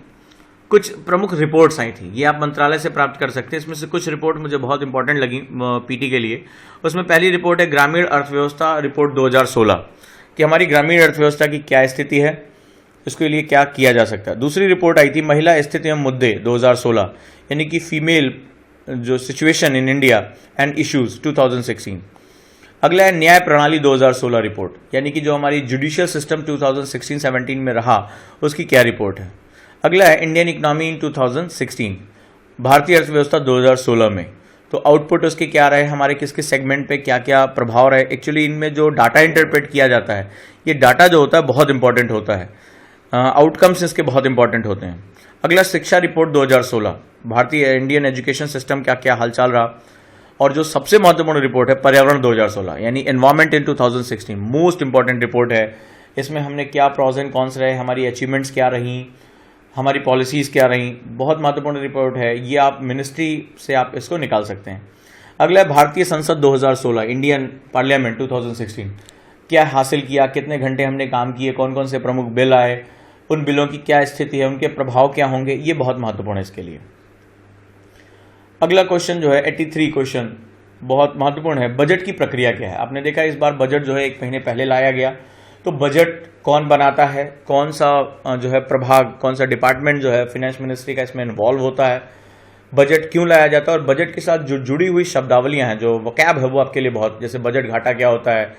कुछ प्रमुख रिपोर्ट्स आई थी, ये आप मंत्रालय से प्राप्त कर सकते हैं। इसमें से कुछ रिपोर्ट मुझे बहुत इंपॉर्टेंट लगी पीटी के लिए। उसमें पहली रिपोर्ट है ग्रामीण अर्थव्यवस्था रिपोर्ट 2016 कि हमारी ग्रामीण अर्थव्यवस्था की क्या स्थिति है, इसके लिए क्या किया जा सकता है। दूसरी रिपोर्ट आई थी महिला स्थिति एवं मुद्दे 2016 यानी कि फीमेल जो situation in India and issues 2016। अगला है न्याय प्रणाली 2016 रिपोर्ट, यानी कि जो हमारी जुडिशियल सिस्टम 2016-17 में रहा उसकी क्या रिपोर्ट है। अगला है इंडियन इकोनॉमी इन 2016, भारतीय अर्थव्यवस्था 2016 में, तो आउटपुट उसके क्या रहे, हमारे किस किस सेगमेंट पे क्या क्या प्रभाव रहे। एक्चुअली इनमें जो डाटा इंटरप्रेट किया जाता है, ये डाटा जो होता है बहुत इंपॉर्टेंट होता है, आउटकम्स इसके बहुत इंपॉर्टेंट होते हैं। अगला शिक्षा रिपोर्ट 2016, भारतीय इंडियन एजुकेशन सिस्टम क्या क्या हालचाल रहा। और जो सबसे महत्वपूर्ण रिपोर्ट है पर्यावरण 2016 यानी environment in 2016, most important report है। इसमें हमने क्या प्रॉज एंड कॉन्स रहे, हमारी अचीवमेंट्स क्या रही, हमारी पॉलिसीज़ क्या रही, बहुत महत्वपूर्ण रिपोर्ट है। ये आप मिनिस्ट्री से आप इसको निकाल सकते हैं। अगला है भारतीय संसद 2016, इंडियन पार्लियामेंट 2016, क्या हासिल किया, कितने घंटे हमने काम किए, कौन कौन से प्रमुख बिल आए, उन बिलों की क्या स्थिति है, उनके प्रभाव क्या होंगे, ये बहुत महत्वपूर्ण है इसके लिए। अगला क्वेश्चन जो है 83 क्वेश्चन बहुत महत्वपूर्ण है, बजट की प्रक्रिया क्या है। आपने देखा इस बार बजट जो है 1 महीने पहले लाया गया, तो बजट कौन बनाता है, कौन सा जो है प्रभाग, कौन सा डिपार्टमेंट जो है फाइनेंस मिनिस्ट्री का इसमें इन्वॉल्व होता है, बजट क्यों लाया जाता है और बजट के साथ जो जुड़ी हुई शब्दावलियां हैं, जो वोकैब है वो आपके लिए बहुत, जैसे बजट घाटा क्या होता है,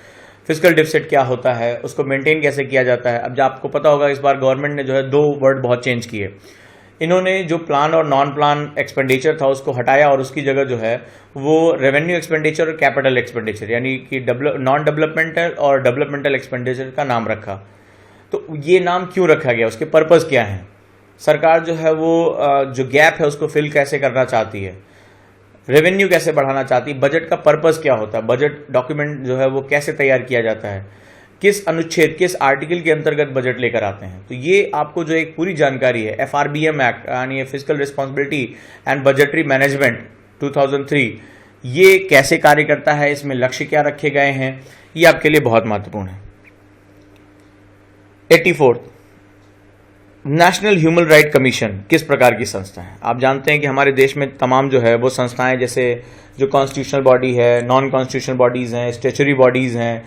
फिस्कल डिफिसिट क्या होता है, उसको मेंटेन कैसे किया जाता है। अब जो आपको पता होगा इस बार गवर्नमेंट ने जो है 2 वर्ड बहुत चेंज किए। इन्होंने जो प्लान और नॉन प्लान एक्सपेंडिचर था उसको हटाया और उसकी जगह जो है वो रेवेन्यू एक्सपेंडिचर और कैपिटल एक्सपेंडिचर यानी कि नॉन डेवलपमेंटल और डेवलपमेंटल एक्सपेंडिचर का नाम रखा। तो ये नाम क्यों रखा गया, उसके पर्पस क्या है, सरकार जो है वो जो गैप है उसको फिल कैसे करना चाहती है, रेवेन्यू कैसे बढ़ाना चाहती है, बजट का पर्पस क्या होता है, बजट डॉक्यूमेंट जो है वो कैसे तैयार किया जाता है, किस अनुच्छेद किस आर्टिकल के अंतर्गत बजट लेकर आते हैं। तो ये आपको जो एक पूरी जानकारी है FRBM एक्ट यानी physical responsibility and budgetary management 2003 ये कैसे कार्य करता है, इसमें लक्ष्य क्या रखे गए हैं, ये आपके लिए बहुत महत्वपूर्ण है। 84 नेशनल ह्यूमन राइट कमीशन किस प्रकार की संस्था है। आप जानते हैं कि हमारे देश में तमाम जो है वो संस्थाएं जैसे जो कॉन्स्टिट्यूशनल बॉडी है, नॉन कॉन्स्टिट्यूशनल बॉडीज हैं, स्टैच्यूटरी बॉडीज हैं,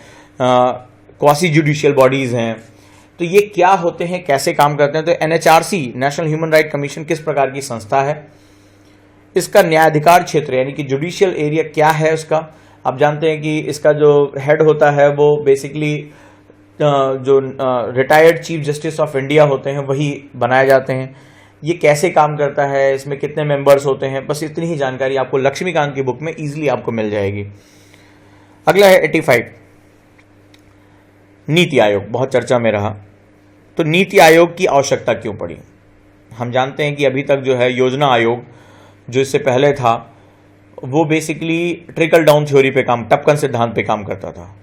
क्वासी जुडिशियल बॉडीज हैं। तो ये क्या होते हैं, कैसे काम करते हैं। तो NHRC national human right commission किस प्रकार की संस्था है, इसका न्यायाधिकार क्षेत्र यानी कि जुडिशियल एरिया क्या है उसका। आप जानते हैं कि इसका जो हेड होता है वो बेसिकली जो retired chief justice of India होते हैं वही बनाए जाते हैं। ये कैसे काम करता है, इसमें कितने मेंबर्स होते हैं, बस इतनी ही जानकारी आपको लक्ष्मीकांत की बुक में इजीली आपको मिल जाएगी। अगला है 85 नीति आयोग, बहुत चर्चा में रहा। तो नीति आयोग की आवश्यकता क्यों पड़ी। हम जानते हैं कि अभी तक जो है योजना आयोग जो इससे पहले था वो बेसिकली ट्रिकल डाउन थ्योरी पे काम, टपकन सिद्धांत पे काम करता था,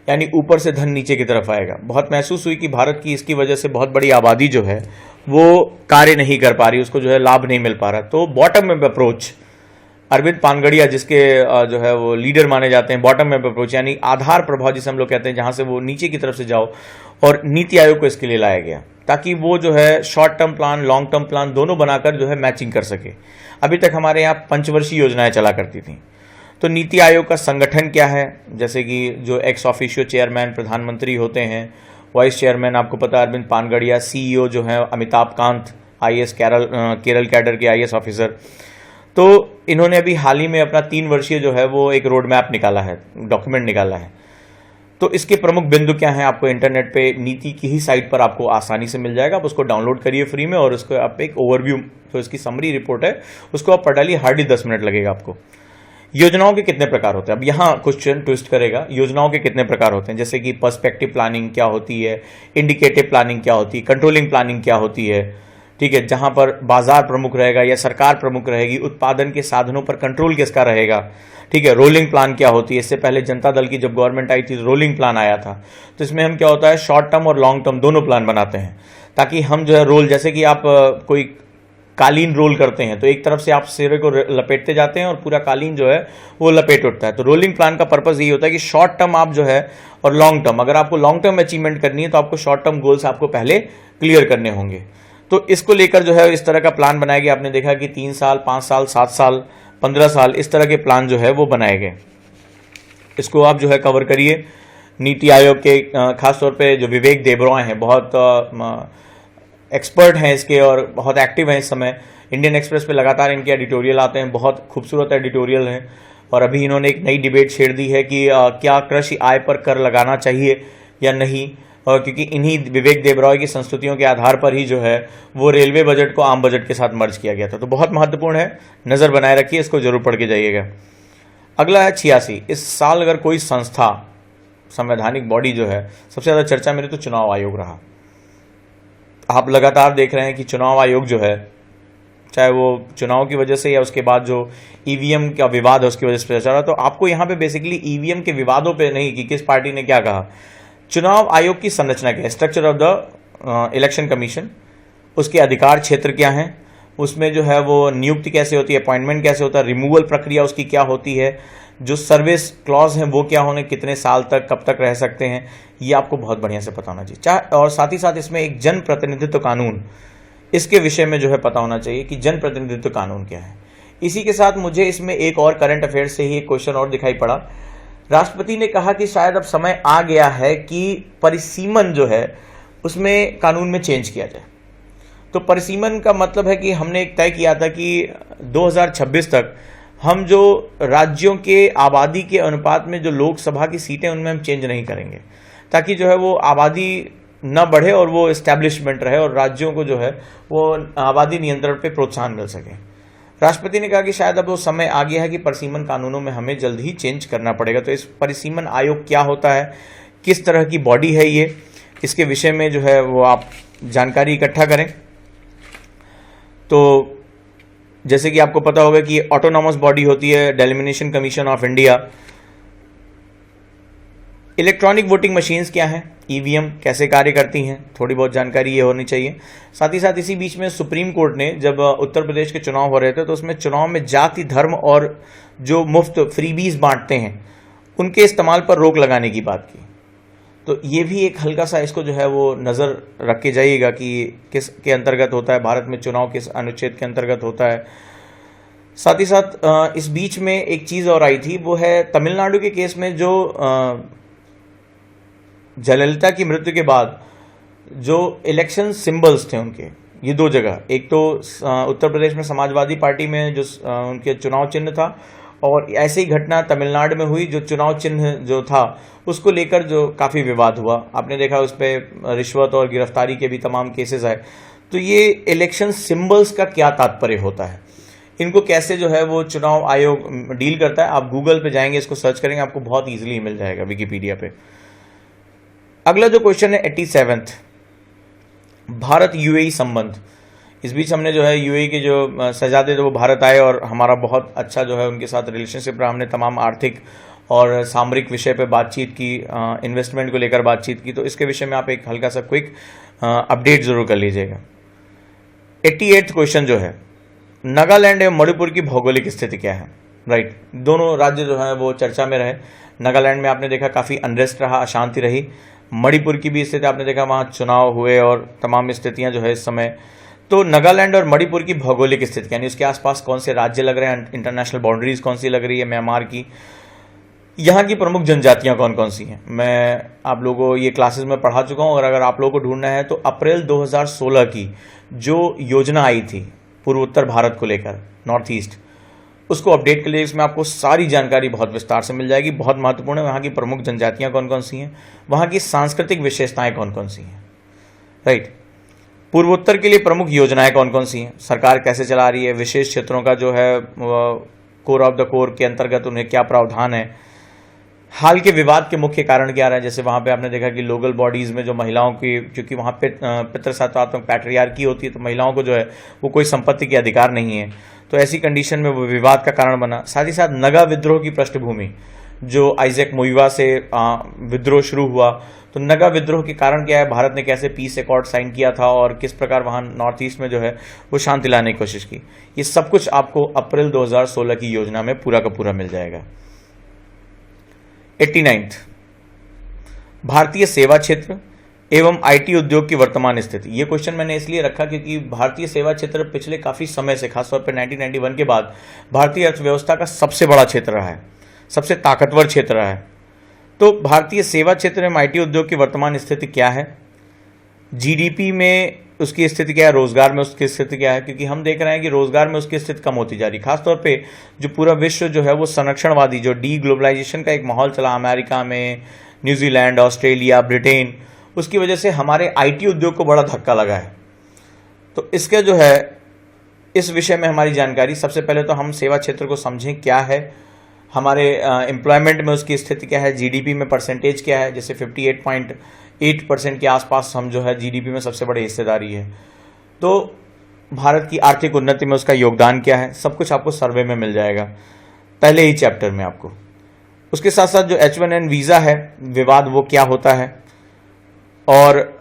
यानी ऊपर से धन नीचे की तरफ आएगा। बहुत महसूस हुई कि भारत की इसकी वजह से बहुत बड़ी आबादी जो है वो कार्य नहीं कर पा रही, उसको जो है लाभ नहीं मिल पा रहा। तो बॉटम अप अप्रोच, अरविंद पानगड़िया जिसके जो है वो लीडर माने जाते हैं, बॉटम अप अप्रोच यानी आधार प्रभाव जिसे हम लोग कहते हैं, जहां से वो नीचे की तरफ से जाओ, और नीति आयोग को इसके लिए लाया गया ताकि वो जो है short term plan long term plan दोनों बनाकर जो है मैचिंग कर सके। अभी तक हमारे यहाँ पंचवर्षीय योजनाएं चला करती थी। तो नीति आयोग का संगठन क्या है, जैसे कि जो एक्स ऑफिशियो चेयरमैन प्रधानमंत्री होते हैं, वाइस चेयरमैन आपको पता है अरविंद पानगड़िया, CEO जो है अमिताभ कांत IAS केरल कैडर के IAS ऑफिसर। तो इन्होंने अभी हाल ही में अपना 3 वर्षीय जो है वो एक रोड मैप निकाला है, डॉक्यूमेंट निकाला है। तो इसके प्रमुख बिंदु क्या हैं, आपको इंटरनेट पे नीति की ही साइट पर आपको आसानी से मिल जाएगा। आप उसको डाउनलोड करिए फ्री में और उसको आप एक ओवरव्यू, तो इसकी समरी रिपोर्ट है उसको आप पढ़ डालिए, हार्डली 10 मिनट लगेगा आपको। योजनाओं के कितने प्रकार होते हैं, अब यहाँ क्वेश्चन ट्विस्ट करेगा, योजनाओं के कितने प्रकार होते हैं, जैसे कि पर्सपेक्टिव प्लानिंग क्या होती है, इंडिकेटिव प्लानिंग क्या होती है, कंट्रोलिंग प्लानिंग क्या होती है, ठीक है, जहां पर बाजार प्रमुख रहेगा या सरकार प्रमुख रहेगी, उत्पादन के साधनों पर कंट्रोल किसका रहेगा, ठीक है, रोलिंग प्लान क्या होती है। इससे पहले जनता दल की जब गवर्नमेंट आई थी रोलिंग प्लान आया था। तो इसमें हम क्या होता है शॉर्ट टर्म और लॉन्ग टर्म दोनों प्लान बनाते हैं ताकि हम जो है रोल, जैसे कि आप कोई कालीन रोल करते हैं तो एक तरफ से आप सिरे को लपेटते जाते हैं और पूरा कालीन जो है वो लपेट उठता है। तो रोलिंग प्लान का पर्पस यही होता है कि शॉर्ट टर्म आप जो है और लॉन्ग टर्म, अगर आपको लॉन्ग टर्म अचीवमेंट करनी है तो आपको शॉर्ट टर्म गोल्स आपको पहले क्लियर करने होंगे। तो इसको लेकर जो है इस तरह का प्लान बनाया गया। आपने देखा कि 3 साल 5 साल 7 साल 15 साल इस तरह के प्लान जो है वो बनाए गए। इसको आप जो है कवर करिए। नीति आयोग के खासतौर पे जो विवेक देबरॉय हैं, बहुत एक्सपर्ट हैं इसके और बहुत एक्टिव हैं इस समय। इंडियन एक्सप्रेस पे लगातार इनके एडिटोरियल आते हैं, बहुत खूबसूरत एडिटोरियल हैं। और अभी इन्होंने एक नई डिबेट छेड़ दी है कि क्या कृषि आय पर कर लगाना चाहिए या नहीं, और क्योंकि इन्हीं विवेक देबरॉय की संस्तुतियों के आधार पर ही जो है वो रेलवे बजट को आम बजट के साथ मर्ज किया गया था। तो बहुत महत्वपूर्ण है, नज़र बनाए रखिए, इसको जरूर पढ़ के जाइएगा। अगला है 86। इस साल अगर कोई संस्था, संवैधानिक बॉडी जो है, सबसे ज़्यादा चर्चा मेरे तो चुनाव आयोग रहा। आप लगातार देख रहे हैं कि चुनाव आयोग जो है, चाहे वो चुनाव की वजह से या उसके बाद जो EVM का विवाद है उसकी वजह से चल रहा, तो आपको यहाँ पे बेसिकली EVM के विवादों पे नहीं कि किस पार्टी ने क्या कहा, चुनाव आयोग की संरचना क्या है, structure of the election commission, उसके अधिकार क्षेत्र क्या हैं, उसमें जो है वो नियुक्ति कैसे होती है, अपॉइंटमेंट कैसे होता है, रिमूवल प्रक्रिया उसकी क्या होती है, जो सर्विस क्लॉज हैं वो क्या होने, कितने साल तक कब तक रह सकते हैं, ये आपको बहुत बढ़िया से पता होना चाहिए। और साथ ही साथ इसमें एक जन प्रतिनिधित्व कानून, इसके विषय में जो है पता होना चाहिए कि जन प्रतिनिधित्व कानून क्या है। इसी के साथ मुझे इसमें एक और करंट अफेयर से ही एक क्वेश्चन और दिखाई पड़ा। राष्ट्रपति ने कहा कि शायद अब समय आ गया है कि परिसीमन जो है उसमें कानून में चेंज किया जाए। तो परिसीमन का मतलब है कि हमने एक तय किया था कि 2026 तक हम जो राज्यों के आबादी के अनुपात में जो लोकसभा की सीटें उनमें हम चेंज नहीं करेंगे, ताकि जो है वो आबादी न बढ़े और वो एस्टैब्लिशमेंट रहे और राज्यों को जो है वो आबादी नियंत्रण पे प्रोत्साहन मिल सके। राष्ट्रपति ने कहा कि शायद अब वो समय आ गया है कि परिसीमन कानूनों में हमें जल्द ही चेंज करना पड़ेगा। तो इस परिसीमन आयोग क्या होता है, किस तरह की बॉडी है ये, इसके विषय में जो है वो आप जानकारी इकट्ठा करें। तो जैसे कि आपको पता होगा कि ऑटोनॉमस बॉडी होती है delimitation commission of India. Electronic voting machines क्या हैं, ईवीएम कैसे कार्य करती हैं, थोड़ी बहुत जानकारी ये होनी चाहिए। साथ ही साथ इसी बीच में सुप्रीम कोर्ट ने जब उत्तर प्रदेश के चुनाव हो रहे थे तो उसमें चुनाव में जाति, धर्म और जो मुफ्त फ्रीबीज बांटते हैं उनके इस्तेमाल पर रोक लगाने की बात की। तो ये भी एक हल्का सा इसको जो है वो नज़र रख के जाइएगा कि किस के अंतर्गत होता है, भारत में चुनाव किस अनुच्छेद के अंतर्गत होता है। साथ ही साथ इस बीच में एक चीज़ और आई थी, वो है तमिलनाडु के केस में जो जयललिता की मृत्यु के बाद जो इलेक्शन सिंबल्स थे उनके, ये दो जगह, एक तो उत्तर प्रदेश में समाजवादी पार्टी में जो उनके चुनाव चिन्ह था, और ऐसे ही घटना तमिलनाडु में हुई जो चुनाव चिन्ह जो था उसको लेकर जो काफ़ी विवाद हुआ। आपने देखा उस पर रिश्वत और गिरफ्तारी के भी तमाम केसेस आए। तो ये इलेक्शन सिंबल्स का क्या तात्पर्य होता है, इनको कैसे जो है वो चुनाव आयोग डील करता है, आप गूगल पे जाएंगे, इसको सर्च करेंगे, आपको बहुत ईजिली मिल जाएगा विकिपीडिया पे। अगला जो क्वेश्चन है 87th, भारत यूएई संबंध। इस बीच हमने जो है यूएई के जो शहजादे थे वो भारत आए और हमारा बहुत अच्छा जो है उनके साथ रिलेशनशिप रहा। हमने तमाम आर्थिक और सामरिक विषय पे बातचीत की, इन्वेस्टमेंट को लेकर बातचीत की। तो इसके विषय में आप एक हल्का सा क्विक अपडेट जरूर कर लीजिएगा। 88th क्वेश्चन जो है, नागालैंड एवं मणिपुर की भौगोलिक स्थिति क्या है। राइट, दोनों राज्य जो है वो चर्चा में रहे। नागालैंड में आपने देखा काफ़ी अनरेस्ट रहा, अशांति रही। मणिपुर की भी स्थिति आपने देखा, वहाँ चुनाव हुए और तमाम स्थितियाँ जो है इस समय। तो नागालैंड और मणिपुर की भौगोलिक स्थिति यानी उसके आसपास कौन से राज्य लग रहे हैं, इंटरनेशनल बाउंड्रीज कौन सी लग रही है म्यांमार की, यहाँ की प्रमुख जनजातियाँ कौन कौन सी हैं, मैं आप लोगों को ये क्लासेस में पढ़ा चुका हूँ। और अगर आप लोगों को ढूंढना है तो अप्रैल 2016 की जो योजना आई थी पूर्वोत्तर भारत को लेकर, नॉर्थ ईस्ट, उसको अपडेट के लिए इसमें आपको सारी जानकारी बहुत विस्तार से मिल जाएगी। बहुत महत्वपूर्ण है, वहाँ की प्रमुख जनजातियाँ कौन कौन सी हैं, वहाँ की सांस्कृतिक विशेषताएं कौन कौन सी हैं। राइट, पूर्वोत्तर के लिए प्रमुख योजनाएं कौन कौन सी हैं, सरकार कैसे चला रही है, विशेष क्षेत्रों का जो है कोर ऑफ द कोर के अंतर्गत उन्हें क्या प्रावधान है, हाल के विवाद के मुख्य कारण क्या रहे। जैसे वहाँ पे आपने देखा कि लोकल बॉडीज़ में जो महिलाओं की, क्योंकि वहाँ पे पितृसत्तात्मक पैट्रियार्की होती है तो महिलाओं को जो है वो कोई संपत्ति के अधिकार नहीं है, तो ऐसी कंडीशन में वो विवाद का कारण बना। साथ ही साथ नगा विद्रोह की पृष्ठभूमि, जो आइजैक मुइवा से विद्रोह शुरू हुआ, तो नगा विद्रोह के कारण क्या है, भारत ने कैसे पीस एकॉर्ड साइन किया था और किस प्रकार वहाँ नॉर्थ ईस्ट में जो है वो शांति लाने की कोशिश की, ये सब कुछ आपको अप्रैल 2016 की योजना में पूरा का पूरा मिल जाएगा। 89th, भारतीय सेवा क्षेत्र एवं आईटी उद्योग की वर्तमान स्थिति। ये क्वेश्चन मैंने इसलिए रखा क्योंकि भारतीय सेवा क्षेत्र पिछले काफ़ी समय से, खासतौर पर 1991 के बाद, भारतीय अर्थव्यवस्था का सबसे बड़ा क्षेत्र रहा है, सबसे ताकतवर क्षेत्र रहा है। तो भारतीय सेवा क्षेत्र एवं आईटी उद्योग की वर्तमान स्थिति क्या है, जीडीपी में उसकी स्थिति क्या है, रोजगार में उसकी स्थिति क्या है, क्योंकि हम देख रहे हैं कि रोजगार में उसकी स्थिति कम होती जा रही है। खासतौर पे जो पूरा विश्व जो है वो संरक्षणवादी, जो डी ग्लोबलाइजेशन का एक माहौल चला अमेरिका में, न्यूजीलैंड, ऑस्ट्रेलिया, ब्रिटेन, उसकी वजह से हमारे आईटी उद्योग को बड़ा धक्का लगा है। तो इसके जो है इस विषय में हमारी जानकारी, सबसे पहले तो हम सेवा क्षेत्र को समझें क्या है, हमारे एम्प्लॉयमेंट में उसकी स्थिति क्या है, जीडीपी में परसेंटेज क्या है। जैसे 58.8% के आसपास हम जो है जीडीपी में सबसे बड़ी हिस्सेदारी है। तो भारत की आर्थिक उन्नति में उसका योगदान क्या है, सब कुछ आपको सर्वे में मिल जाएगा पहले ही चैप्टर में आपको। उसके साथ साथ जो H1N वीज़ा है, विवाद वो क्या होता है, और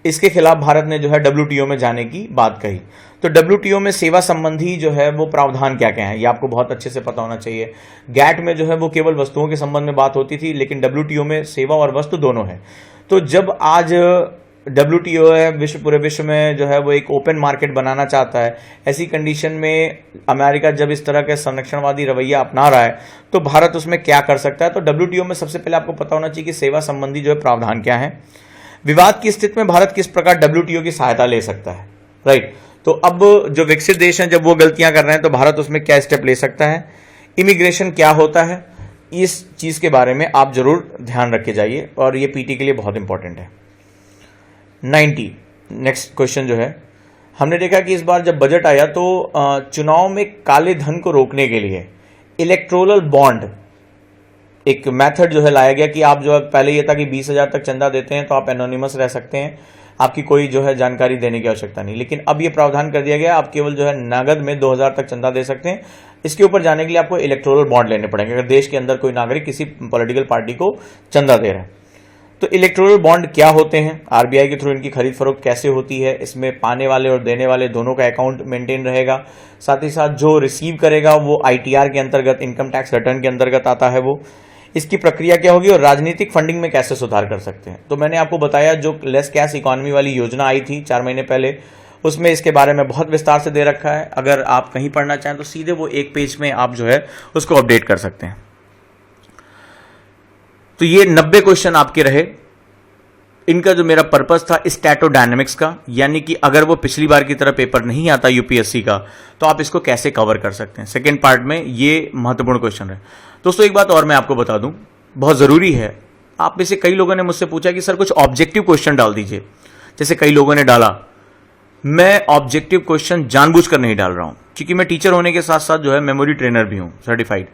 इसके खिलाफ भारत ने जो है WTO में जाने की बात कही। तो WTO में सेवा संबंधी जो है वो प्रावधान क्या क्या है, ये आपको बहुत अच्छे से पता होना चाहिए। गैट में जो है वो केवल वस्तुओं के संबंध में बात होती थी, लेकिन WTO में सेवा और वस्तु दोनों है। तो जब आज WTO है, पूरे विश्व में जो है वो एक ओपन मार्केट बनाना चाहता है, ऐसी कंडीशन में अमेरिका जब इस तरह के संरक्षणवादी रवैया अपना रहा है तो भारत उसमें क्या कर सकता है। तो WTO में सबसे पहले आपको पता होना चाहिए कि सेवा संबंधी जो है प्रावधान क्या है, विवाद की स्थिति में भारत किस प्रकार WTO की सहायता ले सकता है। राइट, तो अब जो विकसित देश हैं जब वो गलतियां कर रहे हैं तो भारत उसमें क्या स्टेप ले सकता है, इमिग्रेशन क्या होता है, इस चीज के बारे में आप जरूर ध्यान रख के जाइए और ये पीटी के लिए बहुत इंपॉर्टेंट है। 90 नेक्स्ट क्वेश्चन जो है, हमने देखा कि इस बार जब बजट आया तो चुनाव में काले धन को रोकने के लिए इलेक्टोरल बॉन्ड एक मेथड जो है लाया गया कि आप जो है पहले ये था कि 20,000 तक चंदा देते हैं तो आप एनोनिमस रह सकते हैं, आपकी कोई जो है जानकारी देने की आवश्यकता नहीं, लेकिन अब ये प्रावधान कर दिया गया आप केवल जो है नगद में 2,000 तक चंदा दे सकते हैं। इसके ऊपर जाने के लिए आपको इलेक्टोरल बॉन्ड लेने पड़ेंगे अगर देश के अंदर कोई नागरिक किसी पॉलिटिकल पार्टी को चंदा दे रहा है। तो इलेक्टोरल बॉन्ड क्या होते हैं, आरबीआई के थ्रू इनकी खरीद फरोख्त कैसे होती है, इसमें पाने वाले और देने वाले दोनों का अकाउंट मेंटेन रहेगा, साथ ही साथ जो रिसीव करेगा वो आईटीआर के अंतर्गत, इनकम टैक्स रिटर्न के अंतर्गत आता है वो, इसकी प्रक्रिया क्या होगी और राजनीतिक फंडिंग में कैसे सुधार कर सकते हैं। तो मैंने आपको बताया जो लेस कैश इकोनॉमी वाली योजना आई थी 4 महीने पहले, उसमें इसके बारे में बहुत विस्तार से दे रखा है। अगर आप कहीं पढ़ना चाहें तो सीधे वो एक पेज में आप जो है उसको अपडेट कर सकते हैं। तो ये 90 क्वेश्चन आपके रहे। इनका जो मेरा पर्पस था स्टैटोडायनेमिक्स का, यानी कि अगर वो पिछली बार की तरह पेपर नहीं आता यूपीएससी का तो आप इसको कैसे कवर कर सकते हैं। सेकेंड पार्ट में ये महत्वपूर्ण क्वेश्चन है। दोस्तों एक बात और मैं आपको बता दूं, बहुत जरूरी है, आप में से कई लोगों ने मुझसे पूछा कि सर कुछ ऑब्जेक्टिव क्वेश्चन डाल दीजिए, जैसे कई लोगों ने डाला। मैं ऑब्जेक्टिव क्वेश्चन जानबूझकर नहीं डाल रहा हूं क्योंकि मैं टीचर होने के साथ साथ जो है मेमोरी ट्रेनर भी हूं, सर्टिफाइड।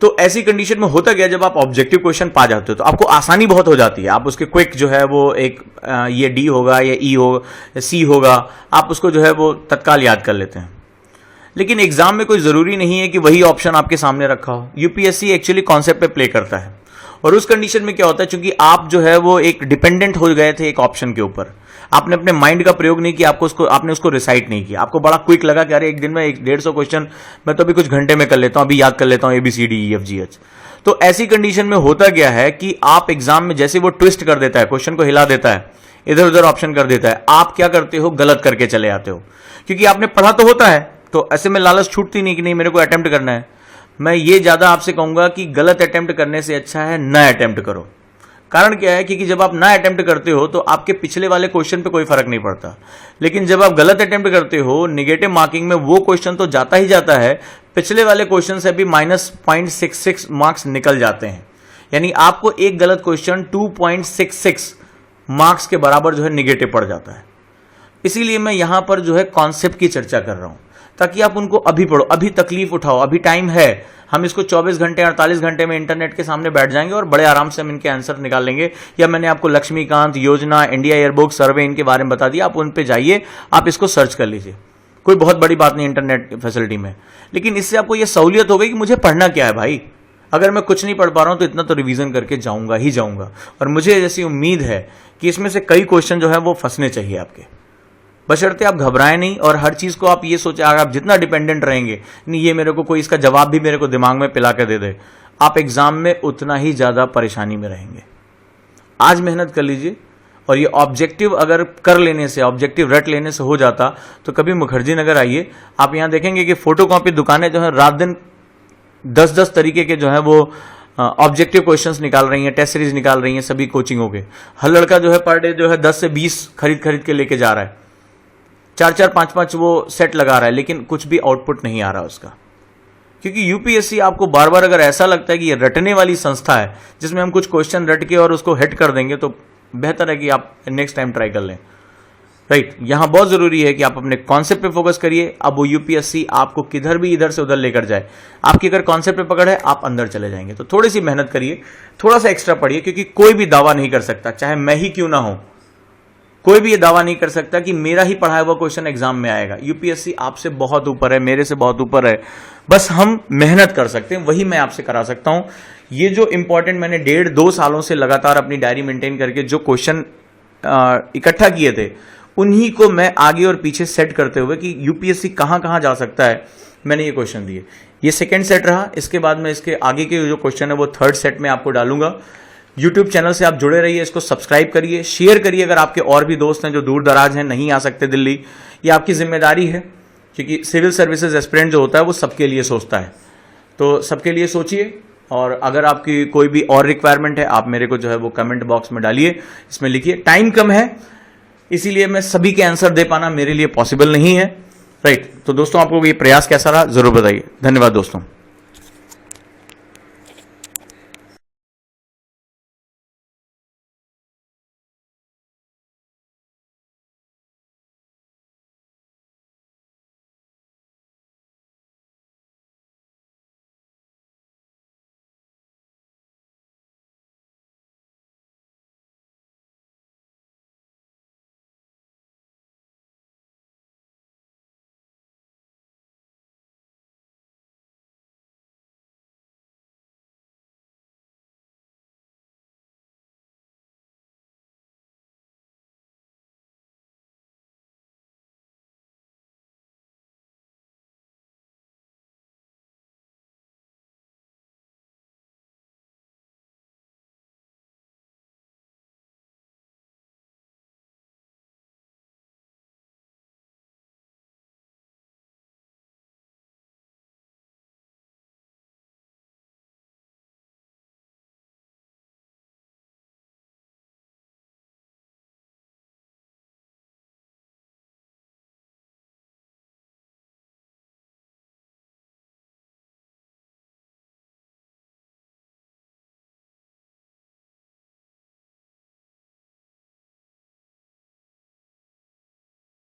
तो ऐसी कंडीशन में होता गया जब आप ऑब्जेक्टिव क्वेश्चन पा जाते हो तो आपको आसानी बहुत हो जाती है, आप उसके क्विक जो है वो एक ये डी होगा या ई होगा सी होगा, आप उसको जो है वो तत्काल याद कर लेते हैं। लेकिन एग्जाम में कोई जरूरी नहीं है कि वही ऑप्शन आपके सामने रखा हो। यूपीएससी एक्चुअली कॉन्सेप्ट पे प्ले करता है और उस कंडीशन में क्या होता है, चूंकि आप जो है वो एक डिपेंडेंट हो गए थे एक ऑप्शन के ऊपर, आपने अपने माइंड का प्रयोग नहीं किया, आपने उसको रिसाइट नहीं किया, आपको बड़ा क्विक लगा कि अरे एक दिन में 150 क्वेश्चन मैं तो अभी कुछ घंटे में कर लेता हूं, अभी याद कर लेता हूं ABCDEFGH। तो ऐसी कंडीशन में होता गया है कि आप एग्जाम में जैसे वो ट्विस्ट कर देता है, क्वेश्चन को हिला देता है, इधर उधर ऑप्शन कर देता है, आप क्या करते हो, गलत करके चले आते हो। क्योंकि आपने पढ़ा तो होता है, तो ऐसे में लालच छूटती नहीं कि नहीं मेरे को अटेम्प्ट करना है। मैं ये ज्यादा आपसे कहूंगा कि गलत अटेम्प्ट करने से अच्छा है न अटेम्प्ट करो। कारण क्या है, क्योंकि जब आप ना अटेम्प्ट करते हो तो आपके पिछले वाले क्वेश्चन पे कोई फर्क नहीं पड़ता, लेकिन जब आप गलत अटेम्प्ट करते हो निगेटिव मार्किंग में वो क्वेश्चन तो जाता ही जाता है, पिछले वाले क्वेश्चन से भी -0.66 मार्क्स निकल जाते हैं। यानी आपको एक गलत क्वेश्चन 2.66 मार्क्स के बराबर जो है निगेटिव पड़ जाता है। इसीलिए मैं यहां पर जो है कॉन्सेप्ट की चर्चा कर रहा हूं ताकि आप उनको अभी पढ़ो, अभी तकलीफ उठाओ, अभी टाइम है। हम इसको 24 घंटे 48 घंटे में इंटरनेट के सामने बैठ जाएंगे और बड़े आराम से हम इनके आंसर निकाल लेंगे। या मैंने आपको लक्ष्मीकांत योजना, इंडिया ईयरबुक सर्वे इनके बारे में बता दिया, आप उन पे जाइए, आप इसको सर्च कर लीजिए, कोई बहुत बड़ी बात नहीं इंटरनेट फैसिलिटी में। लेकिन इससे आपको यह सहूलियत हो गई कि मुझे पढ़ना क्या है भाई, अगर मैं कुछ नहीं पढ़ पा रहा हूं तो इतना तो रिवीजन करके जाऊंगा ही जाऊंगा। और मुझे जैसी उम्मीद है कि इसमें से कई क्वेश्चन जो है वो फंसने चाहिए आपके, बशर्ते आप घबराएं नहीं और हर चीज को आप ये सोचे अगर आप जितना डिपेंडेंट रहेंगे, नहीं ये मेरे को कोई इसका जवाब भी मेरे को दिमाग में पिला के दे दे, आप एग्जाम में उतना ही ज्यादा परेशानी में रहेंगे। आज मेहनत कर लीजिए और ये ऑब्जेक्टिव अगर कर लेने से, ऑब्जेक्टिव रट लेने से हो जाता तो कभी मुखर्जी नगर आइए, आप यहां देखेंगे कि फोटोकॉपी दुकानें जो है रात दिन 10-10 तरीके के जो है वो ऑब्जेक्टिव क्वेश्चंस निकाल रही हैं, टेस्ट सीरीज निकाल रही हैं सभी कोचिंगों के। हर लड़का जो है पर डे जो है 10 से 20 खरीद के लेके जा रहा है, 4-4 5-5 वो सेट लगा रहा है, लेकिन कुछ भी आउटपुट नहीं आ रहा उसका। क्योंकि यूपीएससी आपको बार बार अगर ऐसा लगता है कि ये रटने वाली संस्था है जिसमें हम कुछ क्वेश्चन रट के और उसको हिट कर देंगे, तो बेहतर है कि आप नेक्स्ट टाइम ट्राई कर लें। राइट, यहां बहुत जरूरी है कि आप अपने कॉन्सेप्ट पे फोकस करिए। अब वो यूपीएससी आपको किधर भी इधर से उधर लेकर जाए, आपकी अगर कॉन्सेप्ट पे पकड़ है आप अंदर चले जाएंगे। तो थोड़ी सी मेहनत करिए, थोड़ा सा एक्स्ट्रा पढ़िए, क्योंकि कोई भी दावा नहीं कर सकता, चाहे मैं ही क्यों ना हूं, कोई भी ये दावा नहीं कर सकता कि मेरा ही पढ़ाया हुआ क्वेश्चन एग्जाम में आएगा। यूपीएससी आपसे बहुत ऊपर है, मेरे से बहुत ऊपर है, बस हम मेहनत कर सकते हैं, वही मैं आपसे करा सकता हूं। ये जो इंपॉर्टेंट मैंने 1.5-2 सालों से लगातार अपनी डायरी मेंटेन करके जो क्वेश्चन इकट्ठा किए थे, उन्हीं को मैं आगे और पीछे सेट करते हुए कि यूपीएससी कहां कहां जा सकता है, मैंने ये क्वेश्चन दिए। ये सेकेंड सेट रहा, इसके बाद में इसके आगे के जो क्वेश्चन है वो थर्ड सेट में आपको डालूंगा। यूट्यूब चैनल से आप जुड़े रहिए, इसको सब्सक्राइब करिए, शेयर करिए। अगर आपके और भी दोस्त हैं जो दूर दराज हैं, नहीं आ सकते दिल्ली, ये आपकी जिम्मेदारी है, क्योंकि सिविल सर्विसेज एस्पिरेंट जो होता है वो सबके लिए सोचता है। तो सबके लिए सोचिए, और अगर आपकी कोई भी और रिक्वायरमेंट है आप मेरे को जो है वो कमेंट बॉक्स में डालिए, इसमें लिखिए। टाइम कम है, इसीलिए मैं सभी के आंसर दे पाना मेरे लिए पॉसिबल नहीं है, राइट। तो दोस्तों आपको ये प्रयास कैसा रहा जरूर बताइए। धन्यवाद दोस्तों।